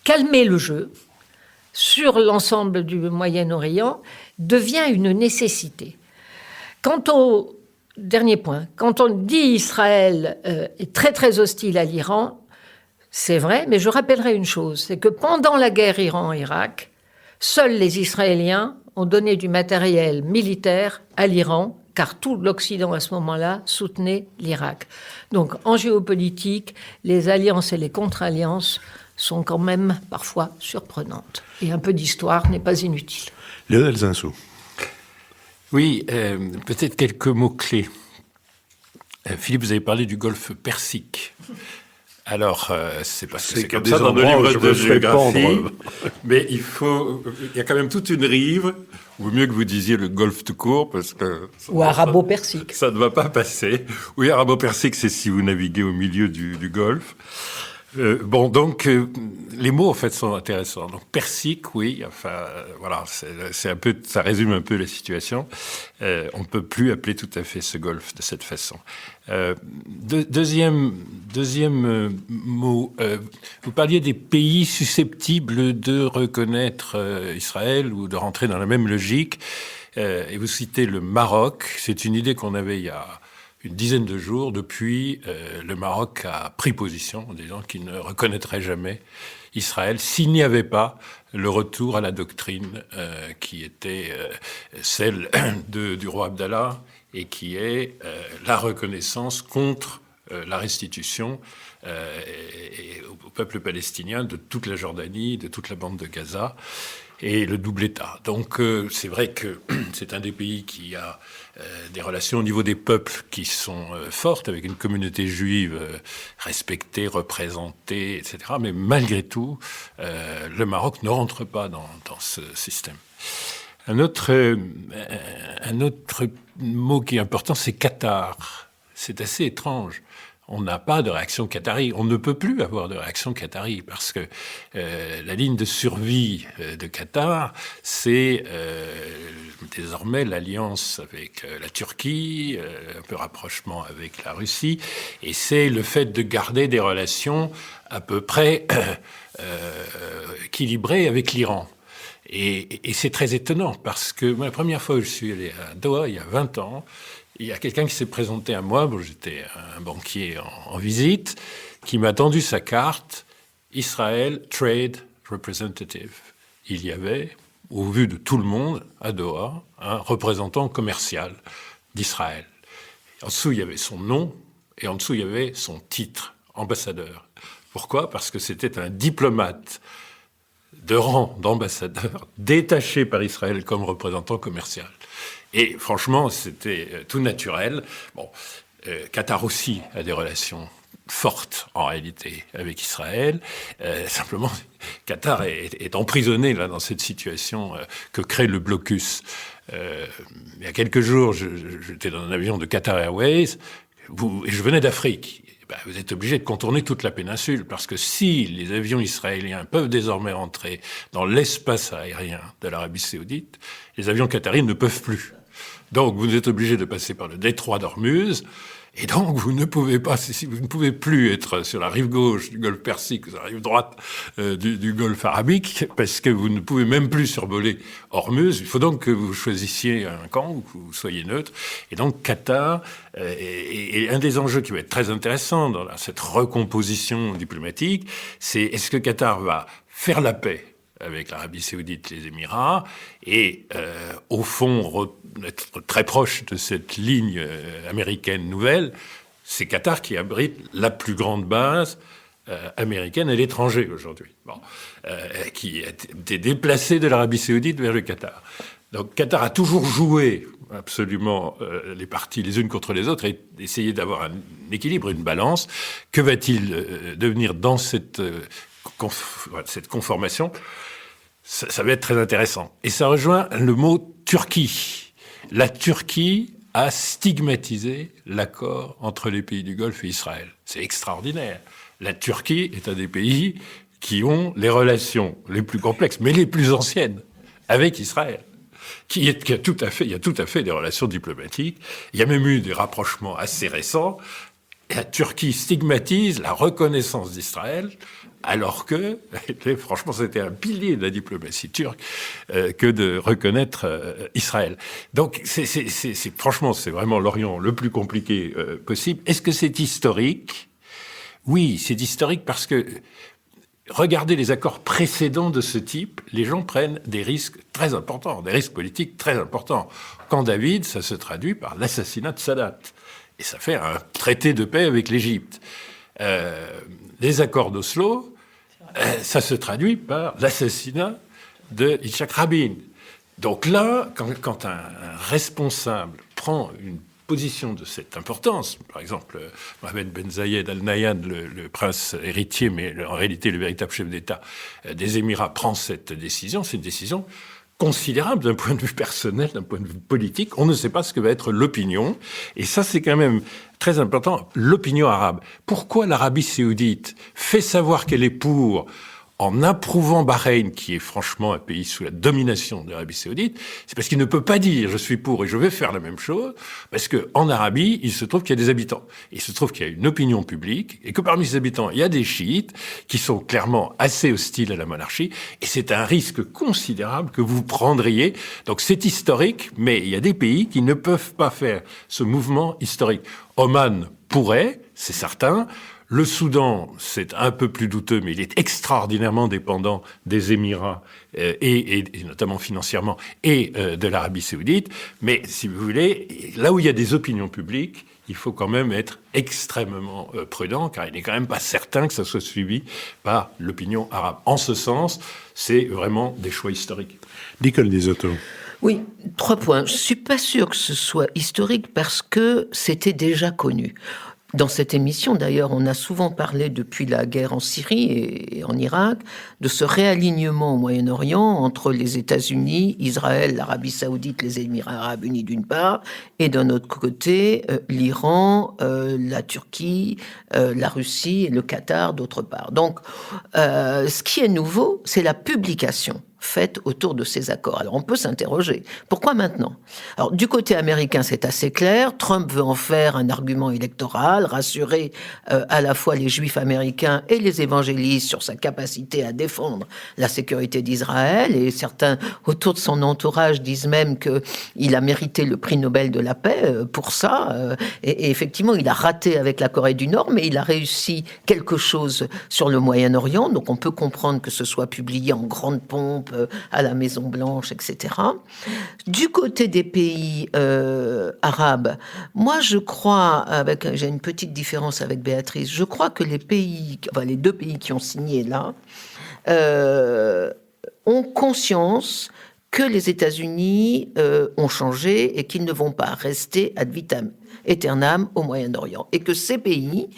calmer le jeu sur l'ensemble du Moyen-Orient devient une nécessité. Quant au dernier point, quand on dit Israël est très, très hostile à l'Iran, c'est vrai, mais je rappellerai une chose, c'est que pendant la guerre Iran-Irak, seuls les Israéliens ont donné du matériel militaire à l'Iran, car tout l'Occident à ce moment-là soutenait l'Irak. Donc en géopolitique, les alliances et les contre-alliances sont quand même parfois surprenantes. Et un peu d'histoire n'est pas inutile. Lionel Zinsou. Oui, peut-être quelques mots-clés. Philippe, vous avez parlé du golfe Persique. Alors, c'est parce que c'est comme ça dans le livre de géographie, mais il y a quand même toute une rive. Vaut mieux que vous disiez le golfe tout court, parce que... Ou arabo-persique. Ça ne va pas passer. Oui, arabo-persique, c'est si vous naviguez au milieu du golfe. Donc, les mots, en fait, sont intéressants. Donc, persique, oui, enfin, voilà, c'est un peu, ça résume un peu la situation. On ne peut plus appeler tout à fait ce golfe de cette façon. Deuxième mot, vous parliez des pays susceptibles de reconnaître Israël ou de rentrer dans la même logique, et vous citez le Maroc. C'est une idée qu'on avait il y a une dizaine de jours depuis, le Maroc a pris position en disant qu'il ne reconnaîtrait jamais Israël s'il n'y avait pas le retour à la doctrine qui était celle du roi Abdallah et qui est la reconnaissance contre la restitution et au peuple palestinien de toute la Jordanie, de toute la bande de Gaza et le double État. Donc c'est vrai que c'est un des pays qui a des relations au niveau des peuples qui sont fortes, avec une communauté juive respectée, représentée, etc. Mais malgré tout, le Maroc ne rentre pas dans ce système. Un autre mot qui est important, c'est Qatar. C'est assez étrange. On n'a pas de réaction qatari. On ne peut plus avoir de réaction qatari parce que la ligne de survie de Qatar, c'est désormais l'alliance avec la Turquie, un peu rapprochement avec la Russie, et c'est le fait de garder des relations à peu près équilibrées avec l'Iran. Et c'est très étonnant parce que moi, la première fois où je suis allé à Doha, il y a 20 ans, il y a quelqu'un qui s'est présenté à moi, bon, j'étais un banquier en visite, qui m'a tendu sa carte, Israel Trade Representative. Il y avait, au vu de tout le monde, à Doha, un représentant commercial d'Israël. En dessous, il y avait son nom, et en dessous, il y avait son titre, ambassadeur. Pourquoi ? Parce que c'était un diplomate de rang d'ambassadeur détaché par Israël comme représentant commercial. Et franchement, c'était tout naturel. Bon, Qatar aussi a des relations fortes, en réalité, avec Israël. Simplement, Qatar est emprisonné là, dans cette situation que crée le blocus. Il y a quelques jours, j'étais dans un avion de Qatar Airways, et je venais d'Afrique. Vous êtes obligé de contourner toute la péninsule, parce que si les avions israéliens peuvent désormais entrer dans l'espace aérien de l'Arabie Saoudite, les avions qataris ne peuvent plus. Donc vous êtes obligé de passer par le détroit d'Ormuz, et donc vous ne pouvez pas, vous ne pouvez plus être sur la rive gauche du golfe Persique ou sur la rive droite du golfe arabique, parce que vous ne pouvez même plus survoler Ormuz. Il faut donc que vous choisissiez un camp ou que vous soyez neutre. Et donc Qatar est un des enjeux qui va être très intéressant dans cette recomposition diplomatique, c'est est-ce que Qatar va faire la paix avec l'Arabie Saoudite, les Émirats, et au fond être très proche de cette ligne américaine nouvelle. C'est Qatar qui abrite la plus grande base américaine à l'étranger aujourd'hui, qui a été déplacée de l'Arabie Saoudite vers le Qatar. Donc Qatar a toujours joué absolument les parties les unes contre les autres et essayé d'avoir un équilibre, une balance. Que va-t-il devenir dans cette conformation? Ça va être très intéressant. Et ça rejoint le mot Turquie. La Turquie a stigmatisé l'accord entre les pays du Golfe et Israël. C'est extraordinaire. La Turquie est un des pays qui ont les relations les plus complexes, mais les plus anciennes, avec Israël. Il y a tout à fait des relations diplomatiques. Il y a même eu des rapprochements assez récents. La Turquie stigmatise la reconnaissance d'Israël, alors que, franchement, c'était un pilier de la diplomatie turque que de reconnaître Israël. Donc, franchement, c'est vraiment l'Orient le plus compliqué possible. Est-ce que c'est historique ? Oui, c'est historique parce que, regardez les accords précédents de ce type, les gens prennent des risques très importants, des risques politiques très importants. Camp David, ça se traduit par l'assassinat de Sadat. Et ça fait un traité de paix avec l'Égypte. Les accords d'Oslo, ça se traduit par l'assassinat de Yitzhak Rabin. Donc là, quand un responsable prend une position de cette importance, par exemple, Mohamed Ben Zayed Al Nahyan, le prince héritier, mais en réalité le véritable chef d'État des Émirats, prend cette décision, c'est une décision considérable d'un point de vue personnel, d'un point de vue politique. On ne sait pas ce que va être l'opinion. Et ça, c'est quand même très important, l'opinion arabe. Pourquoi l'Arabie saoudite fait savoir qu'elle est pour en approuvant Bahreïn, qui est franchement un pays sous la domination de l'Arabie Saoudite, c'est parce qu'il ne peut pas dire je suis pour et je vais faire la même chose, parce que en Arabie, il se trouve qu'il y a des habitants. Il se trouve qu'il y a une opinion publique et que parmi ces habitants, il y a des chiites qui sont clairement assez hostiles à la monarchie, et c'est un risque considérable que vous prendriez. Donc c'est historique, mais il y a des pays qui ne peuvent pas faire ce mouvement historique. Oman pourrait, c'est certain. Le Soudan, c'est un peu plus douteux, mais il est extraordinairement dépendant des Émirats, et notamment financièrement, et de l'Arabie Saoudite. Mais si vous voulez, là où il y a des opinions publiques, il faut quand même être extrêmement prudent, car il n'est quand même pas certain que ça soit suivi par l'opinion arabe. En ce sens, c'est vraiment des choix historiques. Nicole Lisoto. Oui, 3 points. Je suis pas sûre que ce soit historique parce que c'était déjà connu. Dans cette émission, d'ailleurs, on a souvent parlé depuis la guerre en Syrie et en Irak de ce réalignement au Moyen-Orient entre les États-Unis, Israël, l'Arabie Saoudite, les Émirats Arabes Unis d'une part, et d'un autre côté, l'Iran, la Turquie, la Russie et le Qatar d'autre part. Donc, ce qui est nouveau, c'est la publication faite autour de ces accords. Alors on peut s'interroger, pourquoi maintenant ? Alors du côté américain, c'est assez clair, Trump veut en faire un argument électoral, rassurer à la fois les juifs américains et les évangélistes sur sa capacité à défendre la sécurité d'Israël, et certains autour de son entourage disent même qu'il a mérité le prix Nobel de la paix pour ça, et effectivement il a raté avec la Corée du Nord, mais il a réussi quelque chose sur le Moyen-Orient, donc on peut comprendre que ce soit publié en grande pompe à la Maison-Blanche, etc. Du côté des pays arabes, moi je crois, j'ai une petite différence avec Béatrice, je crois que les 2 pays qui ont signé là, ont conscience que les États-Unis ont changé et qu'ils ne vont pas rester ad vitam aeternam au Moyen-Orient. Et que ces pays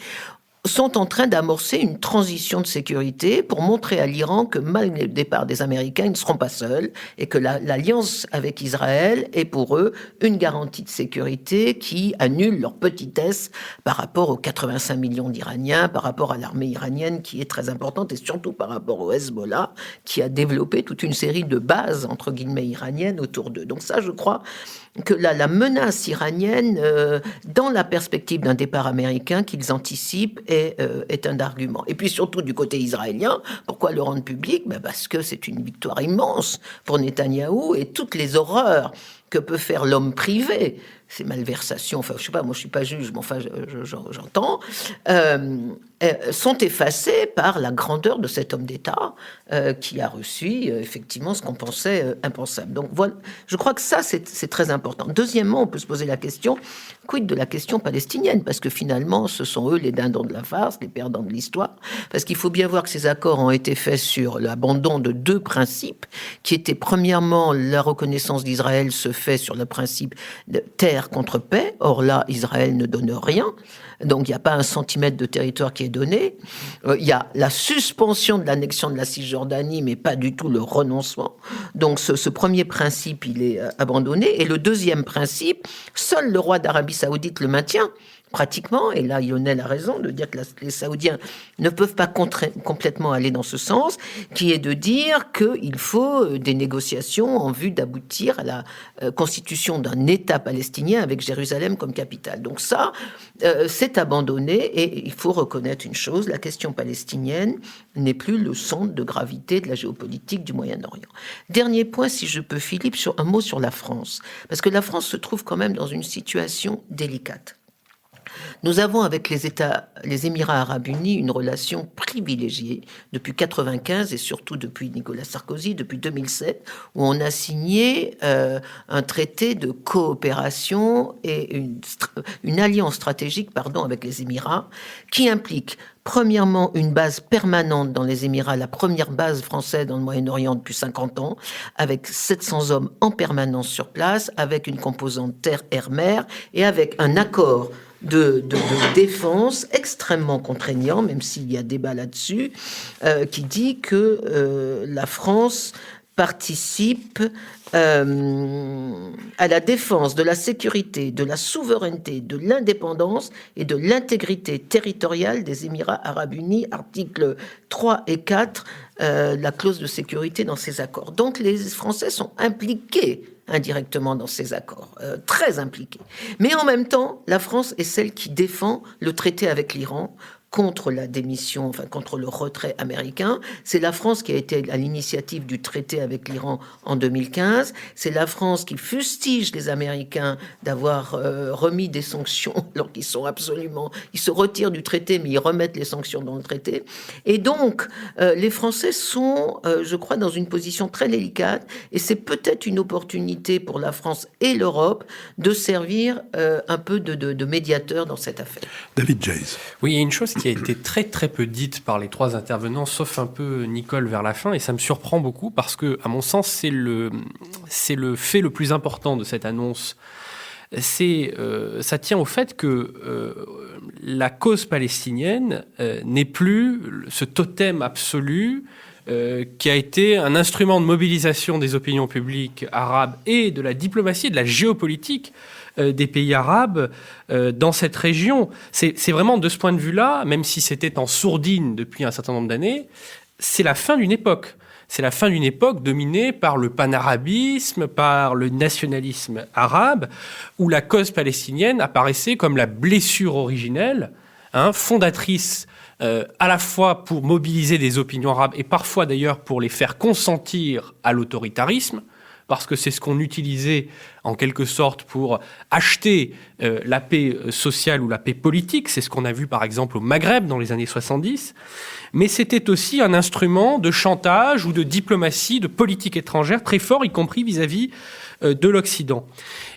sont en train d'amorcer une transition de sécurité pour montrer à l'Iran que malgré le départ des Américains, ils ne seront pas seuls et que l'alliance avec Israël est pour eux une garantie de sécurité qui annule leur petitesse par rapport aux 85 millions d'Iraniens, par rapport à l'armée iranienne qui est très importante et surtout par rapport au Hezbollah qui a développé toute une série de bases entre guillemets iraniennes autour d'eux. Donc ça, je crois que la menace iranienne, dans la perspective d'un départ américain qu'ils anticipent, est un argument. Et puis surtout du côté israélien, pourquoi le rendre public ? Parce que c'est une victoire immense pour Netanyahou et toutes les horreurs que peut faire l'homme privé, ces malversations, enfin je sais pas, moi je suis pas juge, mais enfin j'entends, sont effacées par la grandeur de cet homme d'État qui a reçu effectivement ce qu'on pensait impensable. Donc voilà, je crois que ça c'est très important. Deuxièmement, on peut se poser la question, quid de la question palestinienne ? Parce que finalement, ce sont eux les dindons de la farce, les perdants de l'histoire. Parce qu'il faut bien voir que ces accords ont été faits sur l'abandon de 2 principes, qui étaient premièrement la reconnaissance d'Israël se fait sur le principe de terre contre paix. Or là, Israël ne donne rien. Donc il n'y a pas un centimètre de territoire qui est donné. Il y a la suspension de l'annexion de la Cisjordanie, mais pas du tout le renoncement. Donc ce premier principe, il est abandonné. Et le deuxième principe, seul le roi d'Arabie Saoudite le maintient. Pratiquement, et là Lionel a raison de dire que les Saoudiens ne peuvent pas complètement aller dans ce sens, qui est de dire qu'il faut des négociations en vue d'aboutir à la constitution d'un État palestinien avec Jérusalem comme capitale. Donc ça, c'est abandonné, et il faut reconnaître une chose, la question palestinienne n'est plus le centre de gravité de la géopolitique du Moyen-Orient. Dernier point, si je peux, Philippe, un mot sur la France, parce que la France se trouve quand même dans une situation délicate. Nous avons avec les Émirats Arabes Unis une relation privilégiée depuis 1995 et surtout depuis Nicolas Sarkozy, depuis 2007, où on a signé un traité de coopération et une alliance stratégique avec les Émirats qui implique premièrement une base permanente dans les Émirats, la première base française dans le Moyen-Orient depuis 50 ans, avec 700 hommes en permanence sur place, avec une composante terre-air-mer et avec un accord de défense extrêmement contraignant, même s'il y a débat là-dessus, qui dit que la France participe à la défense de la sécurité, de la souveraineté, de l'indépendance et de l'intégrité territoriale des Émirats Arabes Unis, articles 3 et 4 la clause de sécurité dans ces accords. Donc les Français sont impliqués indirectement dans ces accords, très impliqués. Mais en même temps, la France est celle qui défend le traité avec l'Iran contre la démission, enfin contre le retrait américain. C'est la France qui a été à l'initiative du traité avec l'Iran en 2015. C'est la France qui fustige les Américains d'avoir remis des sanctions alors qu'ils sont absolument... Ils se retirent du traité, mais ils remettent les sanctions dans le traité. Et donc, les Français sont, je crois, dans une position très délicate. Et c'est peut-être une opportunité pour la France et l'Europe de servir un peu de médiateur dans cette affaire. David Jayes. Oui, il y a une chose qui a été très très peu dite par les trois intervenants, sauf un peu Nicole vers la fin, et ça me surprend beaucoup parce que, à mon sens, c'est le fait le plus important de cette annonce. Ça tient au fait que la cause palestinienne n'est plus ce totem absolu qui a été un instrument de mobilisation des opinions publiques arabes et de la diplomatie et de la géopolitique des pays arabes dans cette région. C'est vraiment de ce point de vue-là, même si c'était en sourdine depuis un certain nombre d'années, c'est la fin d'une époque. C'est la fin d'une époque dominée par le panarabisme, par le nationalisme arabe, où la cause palestinienne apparaissait comme la blessure originelle, fondatrice à la fois pour mobiliser des opinions arabes et parfois d'ailleurs pour les faire consentir à l'autoritarisme, parce que c'est ce qu'on utilisait en quelque sorte pour acheter la paix sociale ou la paix politique. C'est ce qu'on a vu par exemple au Maghreb dans les années 70. Mais c'était aussi un instrument de chantage ou de diplomatie, de politique étrangère très fort, y compris vis-à-vis de l'Occident.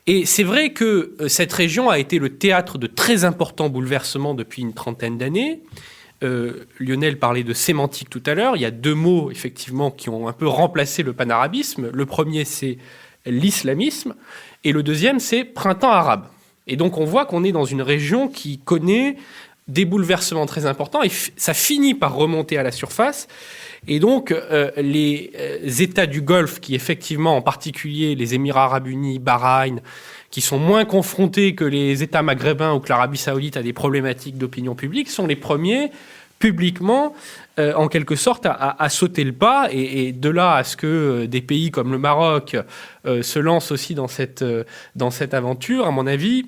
Et c'est vrai que cette région a été le théâtre de très importants bouleversements depuis une trentaine d'années. Lionel parlait de sémantique tout à l'heure. Il y a deux mots, effectivement, qui ont un peu remplacé le panarabisme. Le premier, c'est l'islamisme. Et le deuxième, c'est printemps arabe. Et donc, on voit qu'on est dans une région qui connaît des bouleversements très importants. Et ça finit par remonter à la surface. Et donc, les États du Golfe, qui effectivement, en particulier les Émirats arabes unis, Bahreïn, qui sont moins confrontés que les États maghrébins ou que l'Arabie saoudite à des problématiques d'opinion publique, sont les premiers publiquement, en quelque sorte, à sauter le pas. Et de là à ce que des pays comme le Maroc se lancent aussi dans cette aventure, à mon avis,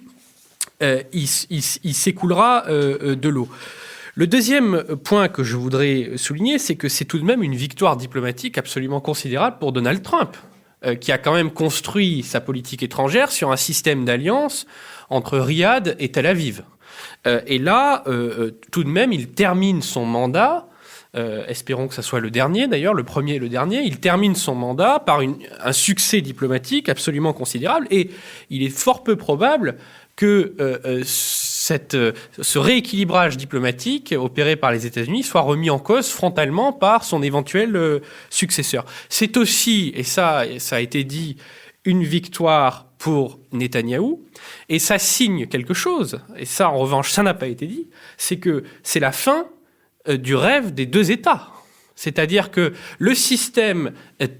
il s'écoulera de l'eau. Le deuxième point que je voudrais souligner, c'est que c'est tout de même une victoire diplomatique absolument considérable pour Donald Trump, qui a quand même construit sa politique étrangère sur un système d'alliance entre Riyad et Tel Aviv. Et là, tout de même, il termine son mandat, espérons que ça soit le dernier d'ailleurs, le premier et le dernier, il termine son mandat par un succès diplomatique absolument considérable, et il est fort peu probable que ce rééquilibrage diplomatique opéré par les États-Unis soit remis en cause frontalement par son éventuel successeur. C'est aussi, et ça a été dit, une victoire pour Netanyahou, et ça signe quelque chose, et ça en revanche ça n'a pas été dit, c'est que c'est la fin du rêve des deux États. C'est-à-dire que le système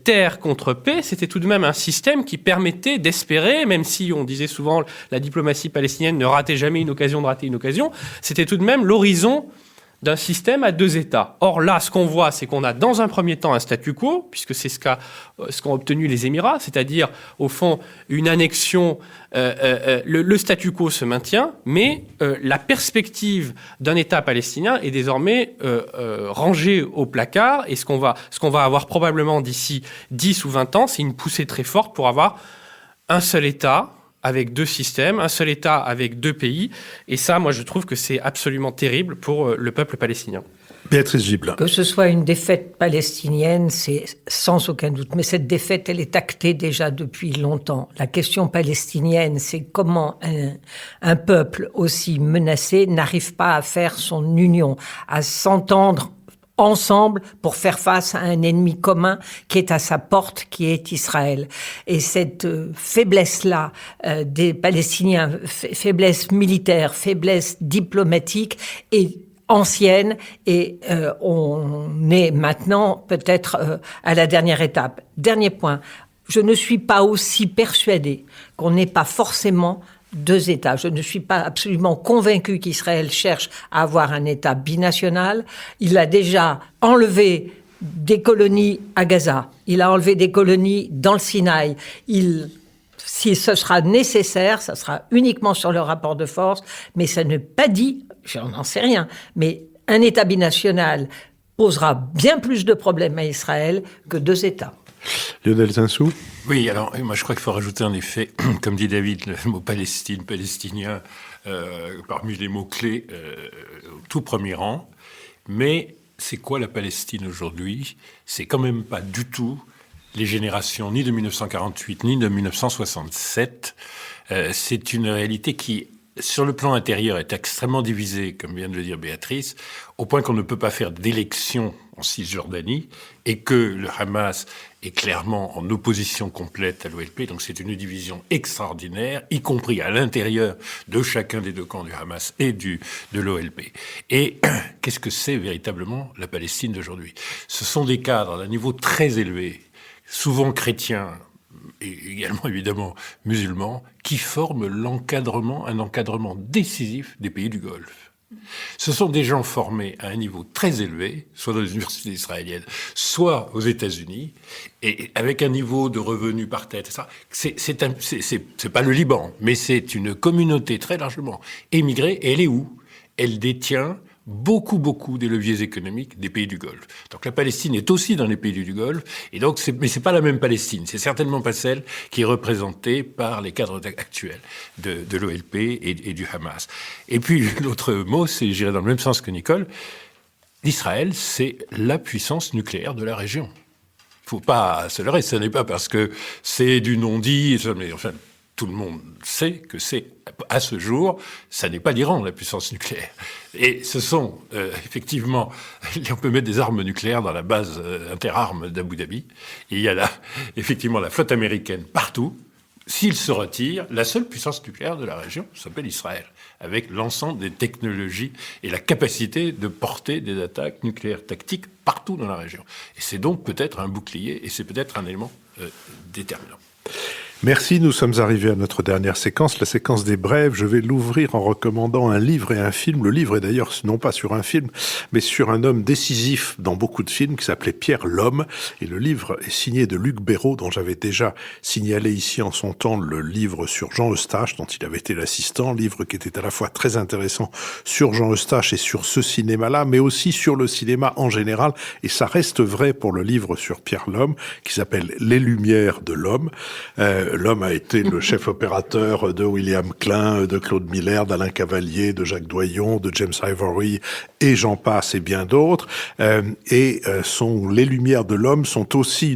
terre contre paix, c'était tout de même un système qui permettait d'espérer, même si on disait souvent la diplomatie palestinienne ne ratait jamais une occasion de rater une occasion, c'était tout de même l'horizon d'un système à deux États. Or là, ce qu'on voit, c'est qu'on a dans un premier temps un statu quo, puisque c'est ce qu'ont obtenu les Émirats, c'est-à-dire au fond une annexion, le statu quo se maintient, mais la perspective d'un État palestinien est désormais rangée au placard, et ce qu'on va avoir probablement d'ici 10 ou 20 ans, c'est une poussée très forte pour avoir un seul État, avec deux systèmes, un seul État avec deux pays. Et ça, moi, je trouve que c'est absolument terrible pour le peuple palestinien. Béatrice Gibelin. Que ce soit une défaite palestinienne, c'est sans aucun doute. Mais cette défaite, elle est actée déjà depuis longtemps. La question palestinienne, c'est comment un peuple aussi menacé n'arrive pas à faire son union, à s'entendre ensemble pour faire face à un ennemi commun qui est à sa porte, qui est Israël. Et cette faiblesse-là des Palestiniens, faiblesse militaire, faiblesse diplomatique, est ancienne, et on est maintenant peut-être à la dernière étape. Dernier point, je ne suis pas aussi persuadée qu'on n'est pas forcément deux États. Je ne suis pas absolument convaincu qu'Israël cherche à avoir un État binational. Il a déjà enlevé des colonies à Gaza. Il a enlevé des colonies dans le Sinaï. Si ce sera nécessaire, ça sera uniquement sur le rapport de force, mais ça n'est pas dit, je n'en sais rien, mais un État binational posera bien plus de problèmes à Israël que 2 États. Lionel Zinsou. Oui, alors moi je crois qu'il faut rajouter en effet, comme dit David, le mot Palestine, palestinien, parmi les mots-clés au tout premier rang. Mais c'est quoi la Palestine aujourd'hui? C'est quand même pas du tout les générations ni de 1948 ni de 1967. C'est une réalité qui, sur le plan intérieur, est extrêmement divisée, comme vient de le dire Béatrice, au point qu'on ne peut pas faire d'élection en Cisjordanie et que le Hamas est clairement en opposition complète à l'OLP. Donc c'est une division extraordinaire, y compris à l'intérieur de chacun des 2 camps du Hamas et de l'OLP. Et qu'est-ce que c'est véritablement la Palestine d'aujourd'hui? Ce sont des cadres d'un niveau très élevé, souvent chrétiens, et également évidemment musulmans, qui forment un encadrement décisif des pays du Golfe. Ce sont des gens formés à un niveau très élevé, soit dans les universités israéliennes, soit aux États-Unis, et avec un niveau de revenus par tête. C'est pas le Liban, mais c'est une communauté très largement émigrée. Et elle est où? Elle détient beaucoup des leviers économiques des pays du Golfe. Donc la Palestine est aussi dans les pays du Golfe, et donc mais c'est pas la même Palestine. C'est certainement pas celle qui est représentée par les cadres actuels de l'OLP et du Hamas. Et puis l'autre mot, c'est, j'irai dans le même sens que Nicole, l'Israël, c'est la puissance nucléaire de la région. Faut pas se leurrer, ce n'est pas parce que c'est du non-dit, mais enfin, tout le monde sait que c'est, à ce jour, ça n'est pas l'Iran, la puissance nucléaire. Et ce sont, effectivement, on peut mettre des armes nucléaires dans la base interarmes d'Abu Dhabi. Et il y a là, effectivement, la flotte américaine partout. S'il se retire, la seule puissance nucléaire de la région s'appelle Israël, avec l'ensemble des technologies et la capacité de porter des attaques nucléaires tactiques partout dans la région. Et c'est donc peut-être un bouclier, et c'est peut-être un élément déterminant. Merci, nous sommes arrivés à notre dernière séquence, la séquence des brèves. Je vais l'ouvrir en recommandant un livre et un film. Le livre est d'ailleurs non pas sur un film, mais sur un homme décisif dans beaucoup de films qui s'appelait Pierre Lhomme. Et le livre est signé de Luc Béraud, dont j'avais déjà signalé ici en son temps le livre sur Jean Eustache, dont il avait été l'assistant. Livre qui était à la fois très intéressant sur Jean Eustache et sur ce cinéma-là, mais aussi sur le cinéma en général. Et ça reste vrai pour le livre sur Pierre Lhomme, qui s'appelle Les Lumières de l'homme. L'homme a été le chef opérateur de William Klein, de Claude Miller, d'Alain Cavalier, de Jacques Doyon, de James Ivory, et j'en passe et bien d'autres. Les Lumières de l'homme sont aussi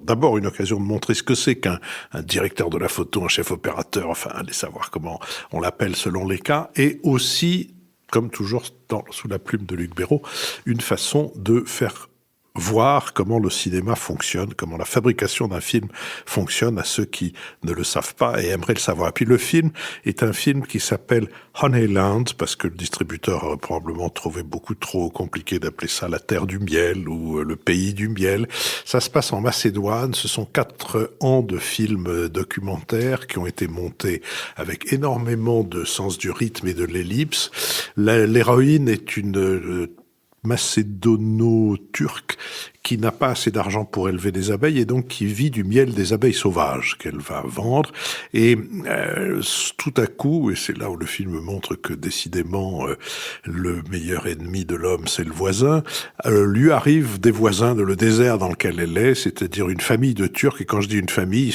d'abord une occasion de montrer ce que c'est qu'un directeur de la photo, un chef opérateur, enfin, allez savoir comment on l'appelle selon les cas, et aussi, comme toujours sous la plume de Luc Béraud, une façon de faire voir comment le cinéma fonctionne, comment la fabrication d'un film fonctionne à ceux qui ne le savent pas et aimeraient le savoir. Et puis le film est un film qui s'appelle Honeyland, parce que le distributeur aurait probablement trouvé beaucoup trop compliqué d'appeler ça la terre du miel ou le pays du miel. Ça se passe en Macédoine. Ce sont 4 ans de films documentaires qui ont été montés avec énormément de sens du rythme et de l'ellipse. L'héroïne est une macédono-turque qui n'a pas assez d'argent pour élever des abeilles et donc qui vit du miel des abeilles sauvages qu'elle va vendre. Et tout à coup, et c'est là où le film montre que décidément le meilleur ennemi de l'homme, c'est le voisin, lui arrivent des voisins de le désert dans lequel elle est, c'est-à-dire une famille de Turcs. Et quand je dis une famille,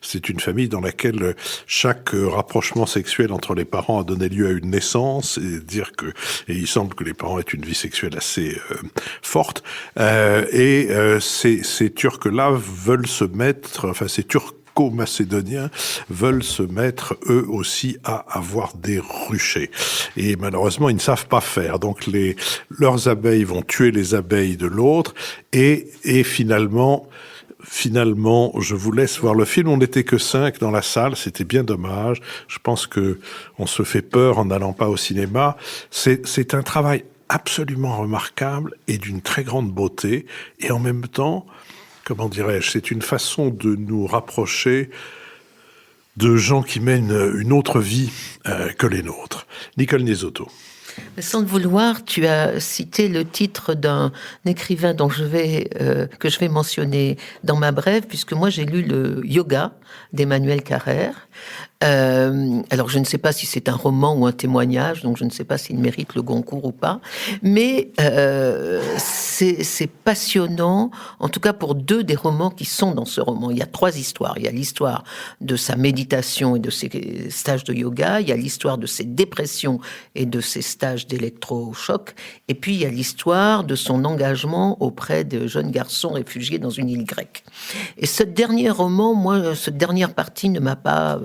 c'est une famille dans laquelle chaque rapprochement sexuel entre les parents a donné lieu à une naissance, et il semble que les parents aient une vie sexuelle assez forte. Ces Turcs-là veulent se mettre, enfin ces Turco-Macédoniens veulent se mettre eux aussi à avoir des ruchers. Et malheureusement, ils ne savent pas faire. Donc leurs abeilles vont tuer les abeilles de l'autre et finalement, je vous laisse voir le film. On n'était que 5 dans la salle, c'était bien dommage. Je pense que on se fait peur en n'allant pas au cinéma. C'est un travail absolument remarquable et d'une très grande beauté. Et en même temps, comment dirais-je, c'est une façon de nous rapprocher de gens qui mènent une autre vie que les nôtres. Nicole Niesotto. Sans le vouloir, tu as cité le titre d'un écrivain que je vais mentionner dans ma brève, puisque moi j'ai lu le Yoga d'Emmanuel Carrère. Alors je ne sais pas si c'est un roman ou un témoignage, donc je ne sais pas s'il mérite le Goncourt ou pas, mais c'est passionnant, en tout cas pour deux des romans qui sont dans ce roman. Il y a trois histoires. Il y a l'histoire de sa méditation et de ses stages de yoga, il y a l'histoire de ses dépressions et de ses stages d'électrochoc, et puis il y a l'histoire de son engagement auprès de jeunes garçons réfugiés dans une île grecque. Et ce dernier roman, moi, cette dernière partie ne m'a pas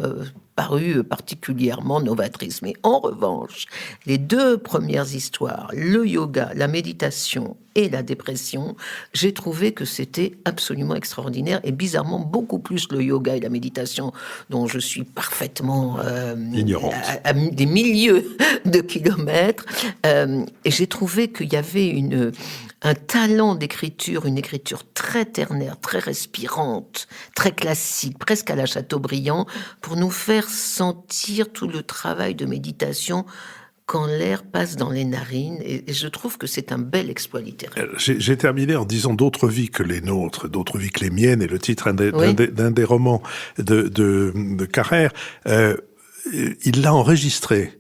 paru particulièrement novatrice. Mais en revanche, les deux premières histoires, le yoga, la méditation et la dépression, j'ai trouvé que c'était absolument extraordinaire et bizarrement beaucoup plus le yoga et la méditation dont je suis parfaitement ignorante à des milliers de kilomètres. Et j'ai trouvé qu'il y avait un talent d'écriture, une écriture très ternaire, très respirante, très classique, presque à la Chateaubriand, pour nous faire sentir tout le travail de méditation quand l'air passe dans les narines. Et je trouve que c'est un bel exploit littéraire. J'ai terminé en disant d'autres vies que les nôtres, d'autres vies que les miennes, et le titre d'un des romans de Carrère, il l'a enregistré.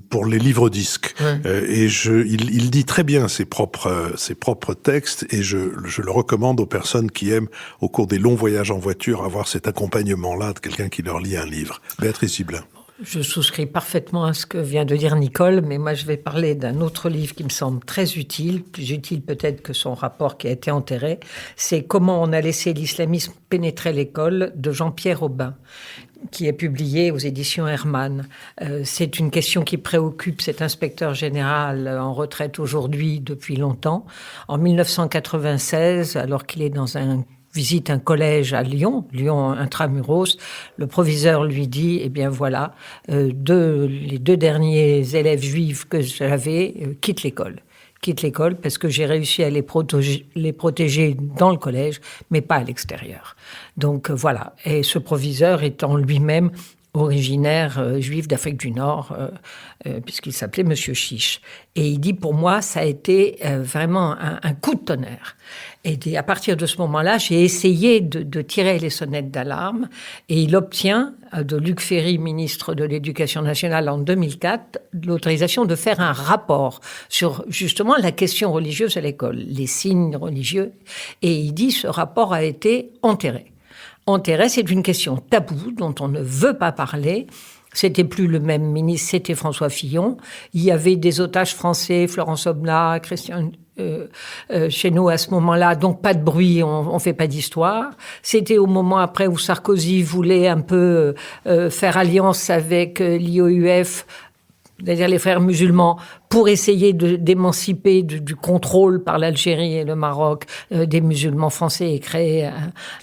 Pour les livres-disques. Et il dit très bien ses propres textes, et je le recommande aux personnes qui aiment, au cours des longs voyages en voiture, avoir cet accompagnement-là de quelqu'un qui leur lit un livre. Béatrice Hiblin. Je souscris parfaitement à ce que vient de dire Nicole, mais moi je vais parler d'un autre livre qui me semble très utile, plus utile peut-être que son rapport qui a été enterré. C'est « Comment on a laissé l'islamisme pénétrer l'école » de Jean-Pierre Aubin, qui est publié aux éditions Hermann. C'est une question qui préoccupe cet inspecteur général en retraite aujourd'hui depuis longtemps. En 1996, alors qu'il est visite un collège à Lyon intramuros, le proviseur lui dit, eh bien voilà, les deux derniers élèves juifs que j'avais quittent l'école parce que j'ai réussi à les protéger dans le collège, mais pas à l'extérieur. Donc voilà. Et ce proviseur étant lui-même originaire juif d'Afrique du Nord, puisqu'il s'appelait Monsieur Chiche. Et il dit, pour moi, ça a été vraiment un coup de tonnerre. Et à partir de ce moment-là, j'ai essayé de tirer les sonnettes d'alarme, et il obtient de Luc Ferry, ministre de l'Éducation nationale en 2004, l'autorisation de faire un rapport sur justement la question religieuse à l'école, les signes religieux. Et il dit, ce rapport a été enterré. Enterré, c'est une question taboue dont on ne veut pas parler. C'était plus le même ministre, c'était François Fillon. Il y avait des otages français, Florence Aubenas, Christian Chesneau à ce moment-là, donc pas de bruit, on fait pas d'histoire. C'était au moment après où Sarkozy voulait un peu faire alliance avec l'IOUF, c'est-à-dire les frères musulmans, pour essayer d'émanciper du contrôle par l'Algérie et le Maroc des musulmans français et créer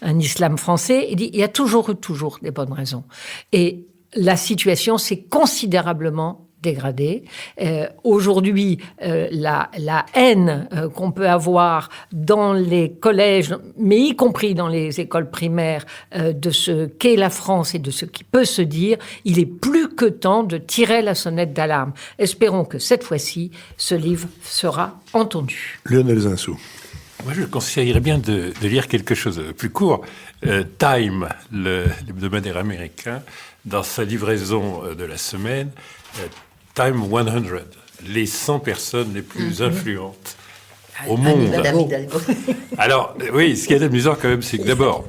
un islam français. Il y a toujours des bonnes raisons. Et la situation s'est considérablement dégradée. Aujourd'hui, la haine qu'on peut avoir dans les collèges, mais y compris dans les écoles primaires, de ce qu'est la France et de ce qui peut se dire, il est plus que temps de tirer la sonnette d'alarme. Espérons que cette fois-ci, ce livre sera entendu. Lionel Zinsou. Moi, je conseillerais bien de lire quelque chose de plus court. Time, l'hebdomadaire américain, dans sa livraison de la semaine, Time 100, les 100 personnes les plus influentes au monde. Alors, oui, ce qui est amusant quand même, c'est que d'abord,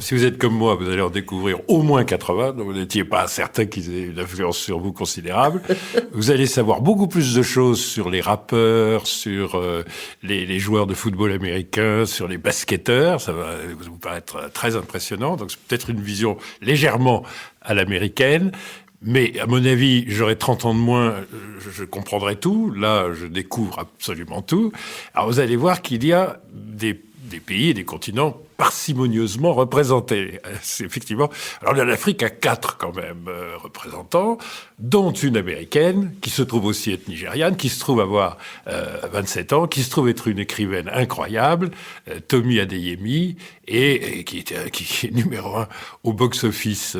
si vous êtes comme moi, vous allez en découvrir au moins 80, donc vous n'étiez pas certain qu'ils aient une influence sur vous considérable. Vous allez savoir beaucoup plus de choses sur les rappeurs, sur les joueurs de football américains, sur les basketteurs. Ça va vous paraître très impressionnant. Donc c'est peut-être une vision légèrement à l'américaine. Mais à mon avis, j'aurai 30 ans de moins, je comprendrai tout. Là, je découvre absolument tout. Alors vous allez voir qu'il y a des pays et des continents parcimonieusement représentés. C'est effectivement... Alors l'Afrique a 4 quand même représentants, dont une américaine, qui se trouve aussi être nigériane, qui se trouve avoir 27 ans, qui se trouve être une écrivaine incroyable, Tomi Adeyemi, et qui est numéro 1 au box-office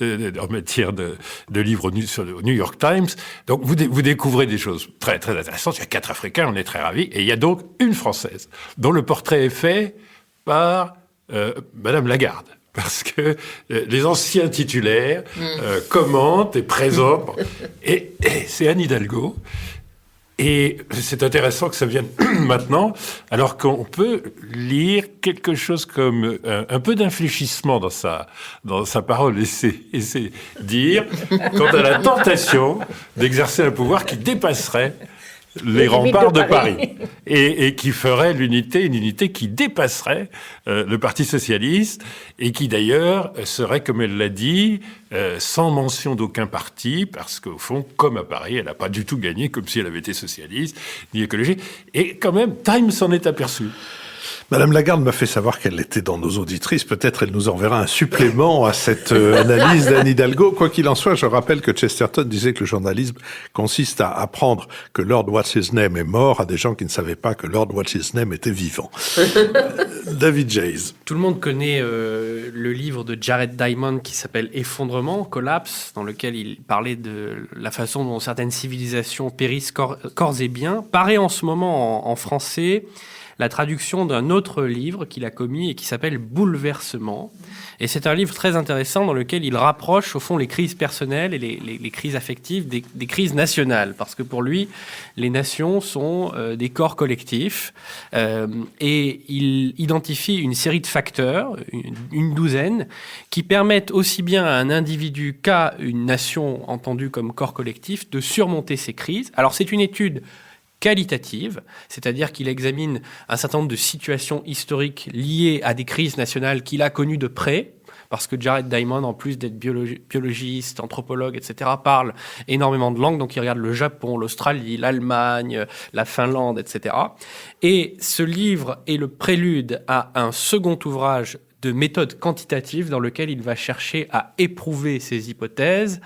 en matière de livres sur le New York Times. Donc vous découvrez des choses très, très intéressantes. Il y a 4 Africains, on est très ravis. Et il y a donc une Française, dont le portrait est fait par Madame Lagarde. Parce que les anciens titulaires commentent et présentent. Et c'est Anne Hidalgo. Et c'est intéressant que ça vienne maintenant, alors qu'on peut lire quelque chose comme un peu d'infléchissement dans sa parole, et c'est dire quant à la tentation d'exercer un pouvoir qui dépasserait les remparts de Paris et qui ferait une unité qui dépasserait le Parti socialiste et qui d'ailleurs serait, comme elle l'a dit, sans mention d'aucun parti, parce qu'au fond, comme à Paris, elle n'a pas du tout gagné, comme si elle avait été socialiste ni écologiste. Et quand même, Time s'en est aperçu. Madame Lagarde m'a fait savoir qu'elle était dans nos auditrices. Peut-être elle nous enverra un supplément à cette analyse d'Anne Hidalgo. Quoi qu'il en soit, je rappelle que Chesterton disait que le journalisme consiste à apprendre que Lord What's His Name est mort à des gens qui ne savaient pas que Lord What's His Name était vivant. David Jays. Tout le monde connaît le livre de Jared Diamond qui s'appelle Effondrement, Collapse, dans lequel il parlait de la façon dont certaines civilisations périssent corps et biens. Paraît en ce moment en français la traduction d'un autre livre qu'il a commis et qui s'appelle Bouleversement. Et c'est un livre très intéressant dans lequel il rapproche au fond les crises personnelles et les crises affectives des crises nationales. Parce que pour lui, les nations sont des corps collectifs et il identifie une série de facteurs, une douzaine, qui permettent aussi bien à un individu qu'à une nation entendue comme corps collectif de surmonter ces crises. Alors c'est une étude qualitative, c'est-à-dire qu'il examine un certain nombre de situations historiques liées à des crises nationales qu'il a connues de près, parce que Jared Diamond, en plus d'être biologiste, anthropologue, etc., parle énormément de langues, donc il regarde le Japon, l'Australie, l'Allemagne, la Finlande, etc. Et ce livre est le prélude à un second ouvrage de méthode quantitative dans lequel il va chercher à éprouver ses hypothèses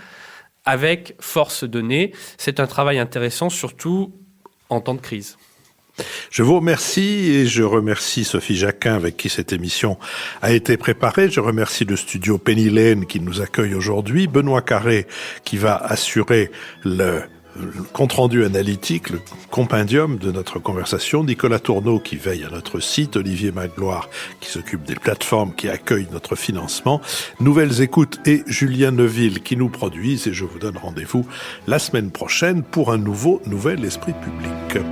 avec force donnée. C'est un travail intéressant, surtout en temps de crise. Je vous remercie et je remercie Sophie Jacquin avec qui cette émission a été préparée. Je remercie le studio Penny Lane qui nous accueille aujourd'hui, Benoît Carré qui va assurer le compte-rendu analytique, le compendium de notre conversation, Nicolas Tourneau qui veille à notre site, Olivier Magloire qui s'occupe des plateformes qui accueillent notre financement, Nouvelles Écoutes et Julien Neuville qui nous produisent, et je vous donne rendez-vous la semaine prochaine pour un nouvel Esprit Public.